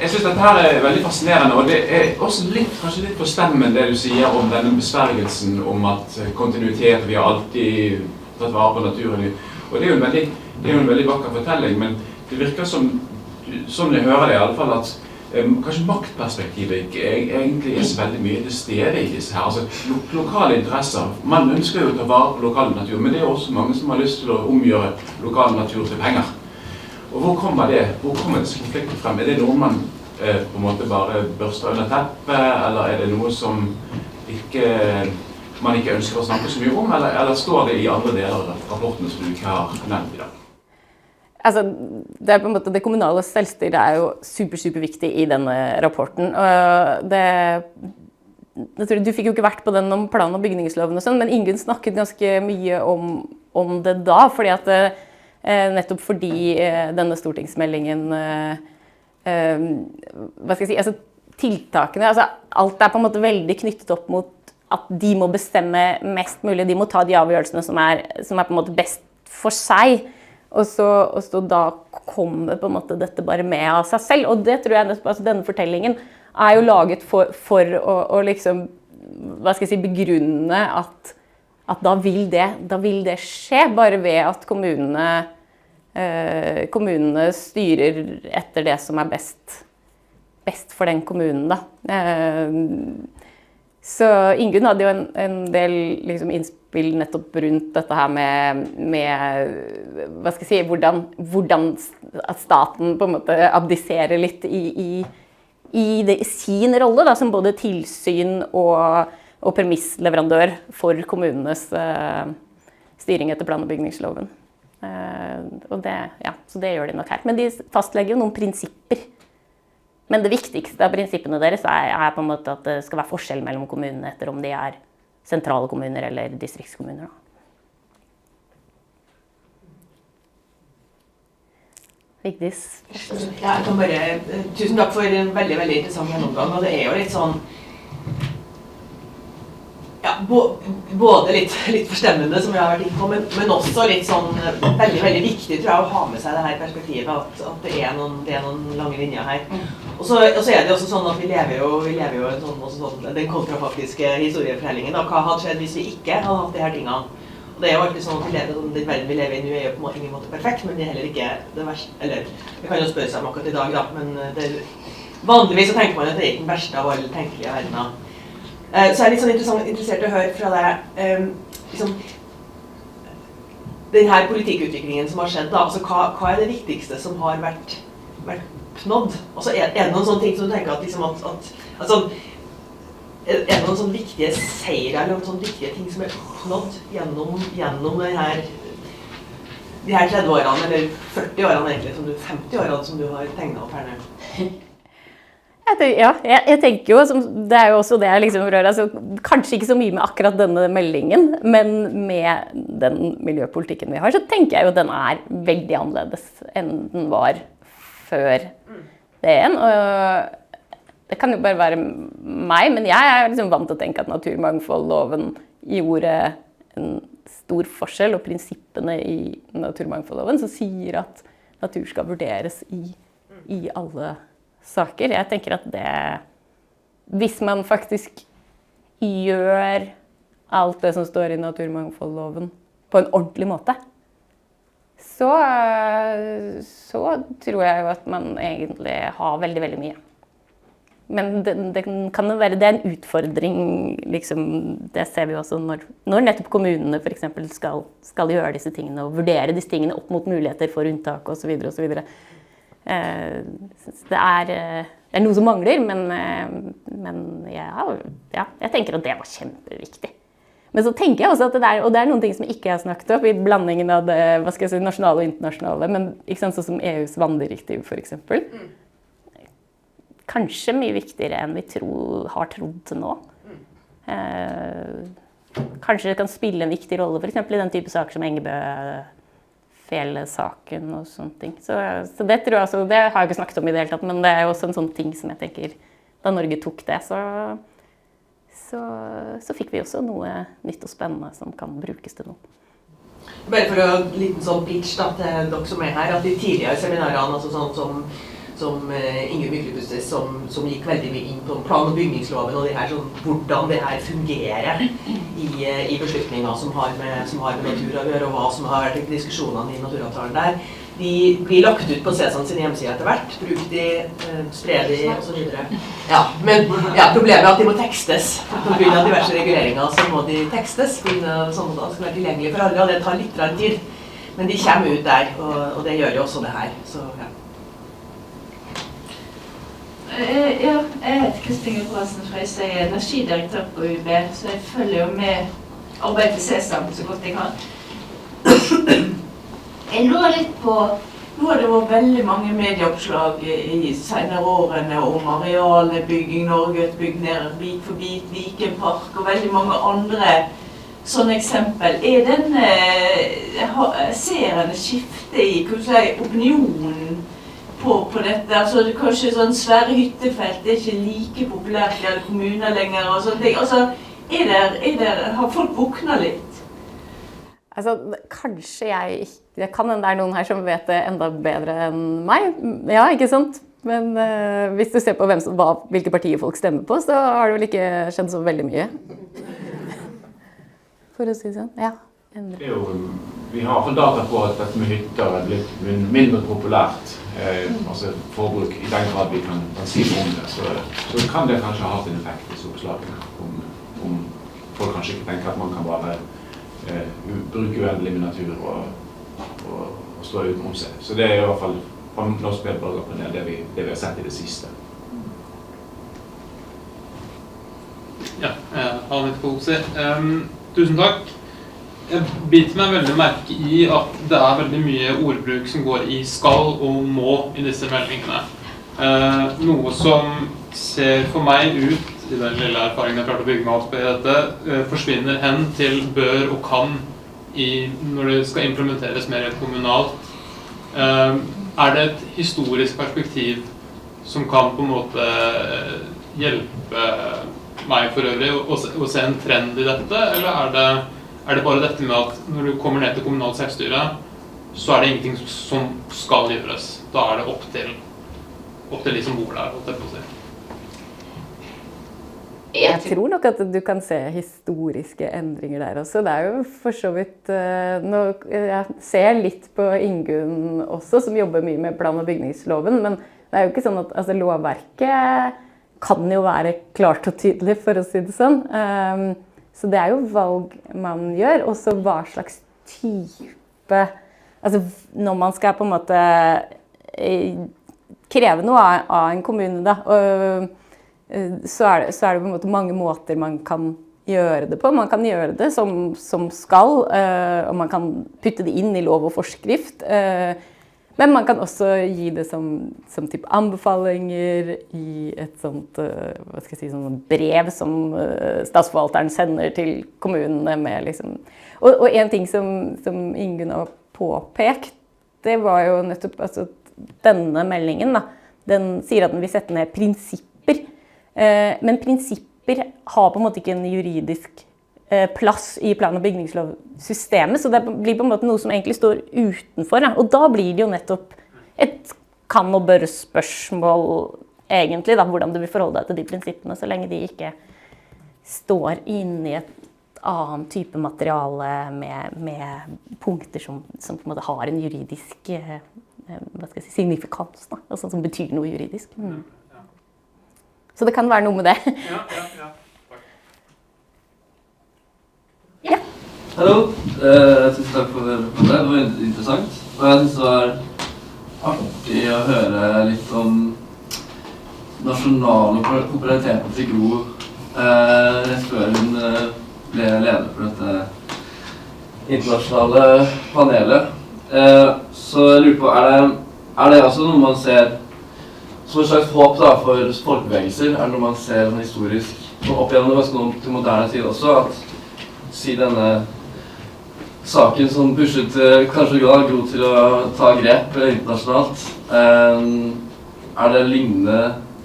Jeg synes dette her er veldig fascinerende, og det er også kanskje litt forstemmende det du sier om denne besvergelsen om at kontinuitet, vi har alltid tatt vare på naturen. Og det er jo en veldig vakker fortelling, men det virker som jeg hører det i alle fall, at kanskje maktperspektivet ikke egentlig er så veldig mye til stede i disse her. Altså, lokale interesser, man ønsker jo å ta vare på lokal natur, men det er også mange som har lyst til å omgjøre lokal natur til penger. Og hvor kommer disse konfliktene frem? Er det noe man på en måte bare børster under teppet, eller er det noe som man ikke ønsker å snakke så mye om, eller står det i andre deler av rapportene som du ikke har nevnt i dag? Altså, det er på en måte, det kommunale selvstyret er jo superviktig i denne rapporten. Du fikk jo ikke vært på den om plan- og bygningsloven og sånn, men Ingunn snakket ganske mye om det da, fordi at nettopp fordi denne stortingsmeldingen, hva skal jeg si, altså tiltakene, altså alt er på en måte veldig knyttet opp mot at de må bestemme mest mulig, de må ta de avgjørelsene som er på en måte best for seg. Og så da kommer på en måte dette bare med av seg selv, og det tror jeg altså denne fortellingen er jo laget for å liksom, hva skal jeg si, begrunne at da vil det skje, bare ved at kommunene styrer etter det som er best for den kommunen da. Så Ingunn hadde jo en del liksom, innspill nettopp rundt dette her med hva skal jeg si, hvordan at staten på en måte abdiserer litt i sin rolle da, som både tilsyn og premissleverandør for kommunenes styring etter plan- og bygningsloven. Og så det gjør de nok her. Men de fastlegger jo noen prinsipper. Men det viktigste av prinsippene deres er på en måte at det skal være forskjell mellom kommunene etter om de er sentrale kommuner eller distriktskommuner. Vigdis. Jeg kan bare, tusen takk for en veldig, veldig interessant gjennomgang, og det jo litt sånn, både litt forstemmende som vi har vært inne på, men også litt sånn veldig, veldig viktig, tror jeg, å ha med seg det her perspektivet, at det noen lange linjer her. Og så det jo også sånn at vi lever jo en sånn, den kontrafaktiske historiefortellingen, da, hva hadde skjedd hvis vi ikke hadde hatt de her tingene? Og det jo alltid sånn at den verden vi lever i nå jo på ingen måte perfekt, men det heller ikke det verste, eller det kan jo spørre seg om akkurat i dag da, men vanligvis så tenker man at det ikke den verste av alle tenkelige verdener. Så jeg litt sånn interessert å høre fra deg, liksom, den her politikkutviklingen som har skjedd da, altså hva det viktigste som har vært nådd? Altså det noen sånne ting som du tenker at liksom altså, det noen sånne viktige seirer eller noen sånne viktige ting som nådd gjennom de her 30 årene, eller 40 årene egentlig, 50 årene som du har tegnet opp her nå? Jeg tenker jo, det jo også det jeg liksom rører, altså, kanskje ikke så mye med akkurat denne meldingen, men med den miljøpolitikken vi har, så tenker jeg jo den veldig annerledes enn den var før det igjen. Og det kan jo bare være meg, men jeg liksom vant til å tenke at naturmangfoldloven gjorde en stor forskjell, og prinsippene i naturmangfoldloven som sier at natur skal vurderes i alle saker. Jeg tenker at hvis man faktisk gjør alt det som står i naturmangfoldloven på en ordentlig måte, så tror jeg jo at man egentlig har veldig, veldig mye. Men det kan jo være, det en utfordring, liksom, det ser vi også når nettopp kommunene for eksempel skal gjøre disse tingene, og vurdere disse tingene opp mot muligheter for unntak og så videre og så videre. Det noe som mangler, men jeg tenker at det var kjempeviktig. Men så tenker jeg også at og det noen ting som ikke jeg snakket opp i blandingen av det, hva skal jeg si, nasjonale og internasjonale, men ikke sant, sånn som EUs vanndirektiv for eksempel. Kanskje mye viktigere enn vi har trodd til nå. Kanskje det kan spille en viktig rolle, for eksempel i den type saker som Engebø-fjellet-saken og sånne ting. Så det tror jeg også, det har jeg ikke snakket om i det hele tatt, men det jo også en sånn ting som jeg tenker, da Norge tok det, så fikk vi også noe nytt og spennende som kan brukes til noe. Bare for å liten sånn pitch da, til dere som her, at de tidligere seminarene, altså sånn som Inge Myklebustes, som gikk veldig mye inn på plan- og bygningsloven og det her, sånn, hvordan det her fungerer i beslutninger som har med natur å gjøre, og hva som har vært diskusjonene i naturavtalen der. De blir lagt ut på CESAN sin hjemmeside etter hvert, bruk de, spre de og så videre. Ja, men problemet at de må tekstes. På grunn av diverse reguleringer så må de tekstes, sånn at de skal være tilgjengelige for alle, og det tar litt tid. Men de kommer ut der, og det gjør jo også det her. Så, ja. Jeg heter Kristin Gudbrandsen Frøyse, jeg energidirektør på UB, så jeg følger jo med arbeidet til CESAM så godt jeg kan. Jeg lurer litt på, nå har det vært veldig mange medieoppslag i senere årene om arealbygging, Norge bygd ned bit for bit, Vikenpark og veldig mange andre sånne eksempel. Ser en skifte i opinionen på dette, altså kanskje sånn svære hyttefelt ikke like populært i alle kommuner lenger og sånne ting. Altså, har folk våknet litt? Altså, kanskje det kan hende noen her som vet det enda bedre enn meg. Ja, ikke sant? Men hvis du ser på hvilke partier folk stemmer på, så har det vel ikke skjedd så veldig mye. For å si sånn, ja. Vi har fått data på at dette med hytter blitt mindre populært. Altså forbruk i den grad vi kan si noe om det, så kan det kanskje ha hatt en effekt i oppslagene om folk kanskje ikke tenker at man kan bare bruke uendelig med natur og stå utenom seg. Så det i hvert fall fra Norsk Medborgerpanel det vi har sett i det siste. Ja, Arne Kose. Tusen takk. Jeg biter meg veldig merke I at det veldig mye ordbruk som går I skal og må I disse meldingene. Noe som ser for meg ut, I den lille erfaringen jeg klarte å bygge meg opp I dette, forsvinner hen til bør og kan når det skal implementeres mer kommunalt. Det et historisk perspektiv som kan på en måte hjelpe meg for øvrig å se en trend I dette, eller det bare dette med at når du kommer ned til kommunalt selvstyre, så det ingenting som skal gjøres. Da det opp til de som bor der, holdt jeg på å si. Jeg tror nok at du kan se historiske endringer der også. Det jo for så vidt nå, jeg ser litt på Ingunn også, som jobber mye med plan- og bygningsloven, men det jo ikke sånn at altså, lovverket kan jo være klart og tydelig, for å si det sånn. Så det jo valg man gjør, og så hva slags type, altså når man skal på en måte kreve noe av en kommune da, så det på en måte mange måter man kan gjøre det på. Man kan gjøre det som skal, og man kan putte det inn I lov og forskrift, men man kan også gi det som type anbefalinger I et sånt, hva skal jeg si, sånn brev som statsforvalteren sender til kommunene med liksom. Og en ting som Ingunn har påpekt, det var jo nettopp altså, denne meldingen da, den sier at den vil sette ned prinsipper, men prinsipper har på en måte ikke en juridisk plass I plan- og bygningslovsystemet, så det blir på en måte noe som egentlig står utenfor. Ja. Og da blir det jo nettopp et kan- og bør-spørsmål egentlig, da, hvordan du vil forholde deg til de prinsippene, så lenge de ikke står inne I et annen type materiale med punkter som på en måte har en juridisk hva skal jeg si, signifikans, da, altså, som betyr noe juridisk. Så det kan være noe med det. Ja. Hallo, tusen takk for det. Det var interessant. Og jeg synes det var artig å høre litt om nasjonale populariteten til Gro rett før hun ble leder for dette internasjonale panelet. Så jeg lurer på, det også noe man ser som et slags håp da, for folkebevegelser? Det noe man ser historisk, og opp gjennom det ganske noe til moderne tid også, at si denne saken som pushet kanskje Gro til å ta grep internasjonalt. Det lignende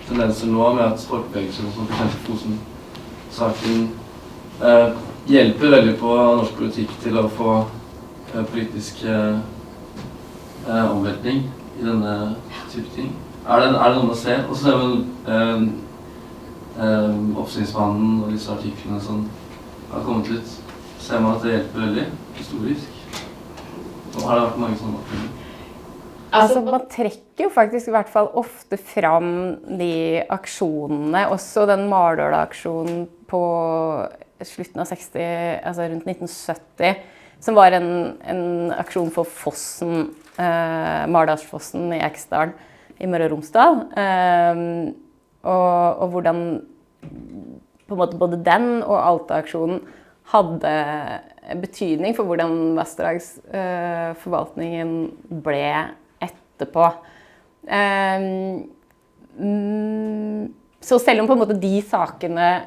tendenser nå med at folkebevegelser som for eksempel Fosen-saken hjelper veldig på norsk politikk til å få politisk omveltning I denne type ting? Det noe å se? Og så vel oppsynsmannen og disse artiklene som har kommet ut. Ser man at det hjelper veldig historisk? Og har det vært mange sånne oppfølgninger? Altså, man trekker jo faktisk I hvert fall ofte fram de aksjonene, også den Mardøla-aksjonen på slutten av 60, altså rundt 1970, som var en aksjon for Fossen, Mardalsfossen I Eksdalen I Møre og Romsdal, og hvordan på en måte både den og Alta-aksjonen hadde betydning for hvordan vassdragsforvaltningen ble etterpå. Så selv om på en måte de sakene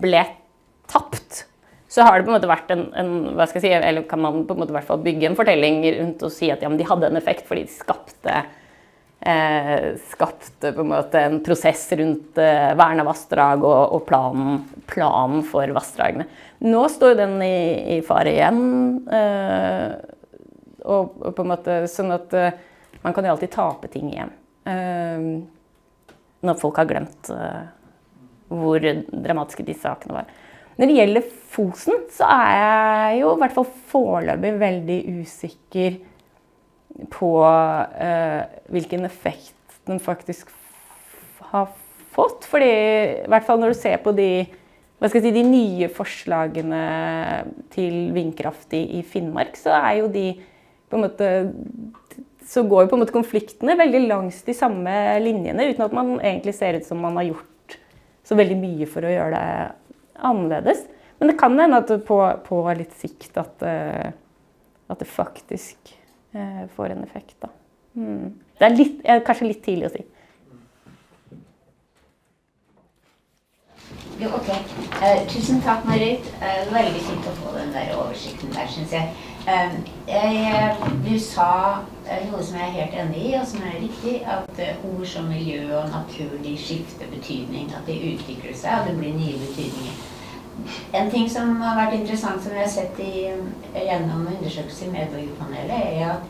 ble tapt, så har det på en måte vært hva skal jeg si, eller kan man på en måte I hvert fall bygge en fortelling rundt og si at ja, men de hadde en effekt fordi de skapte på en måte en prosess rundt vern av vassdrag og planen for vassdragene. Nå står den I fare igjen, og på en måte sånn at man kan jo alltid tape ting igjen. Når folk har glemt hvor dramatiske de sakene var. Når det gjelder Fosen, så jeg jo I hvert fall foreløpig veldig usikker på hvilken effekt den faktisk har fått. Fordi I hvert fall når du ser på de nye forslagene til vindkraft I Finnmark, så jo de på en måte, så går jo på en måte konfliktene veldig langs de samme linjene, uten at man egentlig ser ut som man har gjort så veldig mye for å gjøre det annerledes. Men det kan hende at på litt sikt at det faktisk får en effekt da. Det kanskje litt tidlig å si. Jo, ok. Tusen takk, Marit. Veldig fint å få den der oversikten der, synes jeg. Du sa noe som jeg er helt enig i, og som er riktig, at ord som miljø og natur, de skifter betydning, at de utvikler seg, og det blir nye betydninger. En ting som har vært interessant, som jeg har sett gjennom undersøkelser i Medborgerpanelet, er at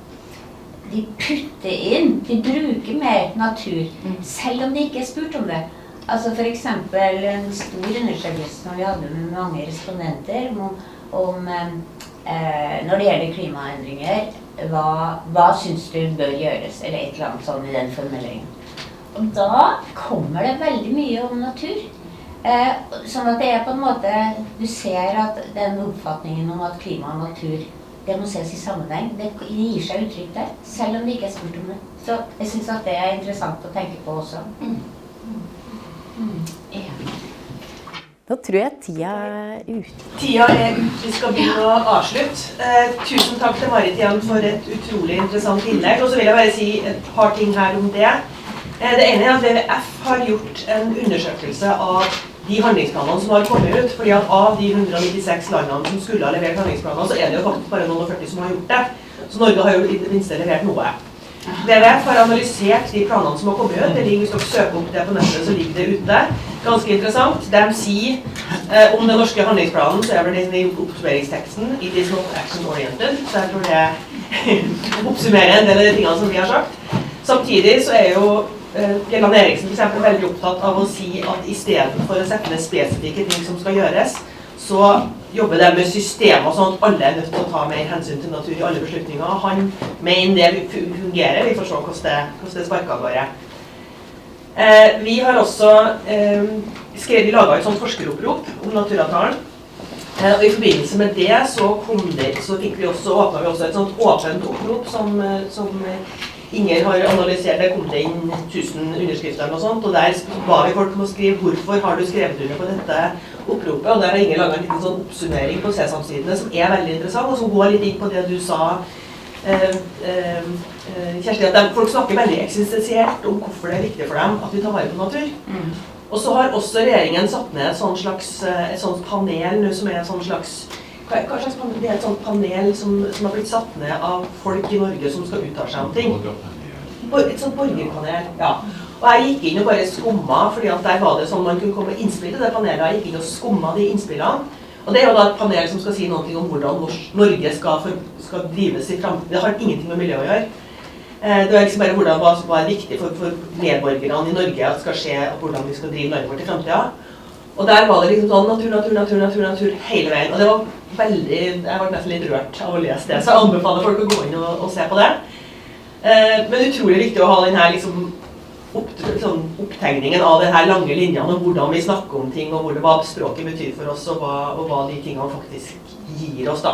de putter inn, de bruker mer natur, selv om de ikke er spurt om det. Altså for eksempel en stor undersøkelse som vi hadde med mange respondenter om når det gjelder klimaendringer, hva synes du bør gjøres, eller et eller annet sånn i den formuleringen. Og da kommer det veldig mye om natur. Sånn at det er på en måte, du ser at den oppfatningen om at klima og natur, det må ses i sammenheng, det gir seg uttrykk der, selv om det ikke er spurt om det. Så jeg synes at det er interessant å tenke på også. Da tror jeg tida er ute. Tida er ute, vi skal begynne å avslutte. Tusen takk til Marit igjen for et utrolig interessant innlegg, og så vil jeg bare si et par ting her om det. Det ene er at WWF har gjort en undersøkelse av de handlingsplanene som har kommet ut, fordi at av de 196 landene som skulle ha levert handlingsplaner, så er det jo faktisk bare noen og 40 som har gjort det. Så Norge har jo i det minste levert noe. WWF har analysert de planene som har kommet ut. Det ligger, hvis dere søker opp det på nettet, så ligger det ute. Ganske interessant. De sier om den norske handlingsplanen, så er det i oppsummeringsteksten "It is not action-oriented", så jeg tror det oppsummerer en del av de tingene som vi har sagt. Samtidig så er jo Gjelland Eriksen for eksempel veldig opptatt av å si at i stedet for å sette ned spesifikke ting som skal gjøres, så jobber det med systemer sånn at alle er nødt til å ta mer hensyn til natur i alle beslutninger. Han mener det fungerer, vi får se hvordan det sparker av gårde. Vi har også vi laget et sånt forskeropprop om naturavtalen. Og i forbindelse med det så åpnet vi også et sånt åpent opprop som Inger har analysert. Det kom det inn 1000 underskrifter og sånt, og der ba vi folk om å skrive hvorfor har du skrevet under på dette oppropet, og der har Inger laget en liten sånn oppsummering på Sesam-sidene som er veldig interessant, og som går litt inn på det du sa, Kjersti, at folk snakker veldig eksistensielt om hvorfor det er viktig for dem at vi tar vare på natur. Og så har også regjeringen satt ned et sånt panel som er et sånt slags hva slags panel? Det er et sånt panel som har blitt satt ned av folk i Norge som skal uttale seg om ting. Et sånt borgerpanel, ja. Og jeg gikk inn og bare skummet, fordi at der var det sånn man kunne komme med innspill til det panelet. Jeg gikk inn og skummet de innspillene. Og det er jo da et panel som skal si noe om hvordan Norge skal drives i fremtiden. Det har ingenting med miljø å gjøre. Det er liksom bare hva er viktig for medborgerne i Norge at skal skje, og hvordan vi skal drive landet vårt i fremtiden. Og der var det liksom sånn natur hele veien. Og det var jeg var nesten litt rørt av å lese det, så jeg anbefaler folk å gå inn og se på det. Men utrolig viktig å ha denne liksom opptegningen av denne lange linjene, og hvordan vi snakker om ting, og hva språket betyr for oss, og hva de tingene faktisk gir oss da.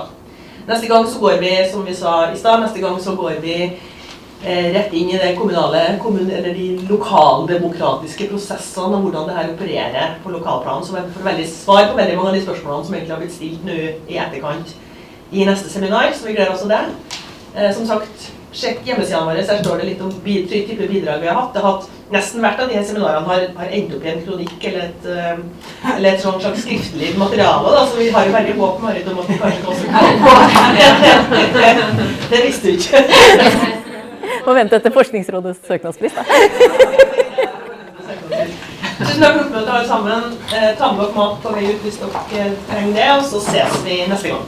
Neste gang så går vi, som vi sa i stad, så går vi rett inn i det de lokaldemokratiske prosessene og hvordan det her opererer på lokalplanen, som får veldig svar på veldig mange av de spørsmålene som egentlig har blitt stilt nå i etterkant i neste seminar, så vi gleder oss til det. Som sagt, sjekk hjemmesidene våre, der står det litt om type bidrag vi har hatt. Det har nesten hvert av de seminarene har endt opp i en kronikk eller et sånn slags skriftlig materiale, da, så vi har jo veldig håp, Marit, om at vi kanskje også kan få. Det visste du ikke. Og vente etter Forskningsrådets søknadspris da. Tusen takk for oppmøtet alle sammen. Ta med dere mat på vei ut hvis dere trenger det, og så ses vi neste gang.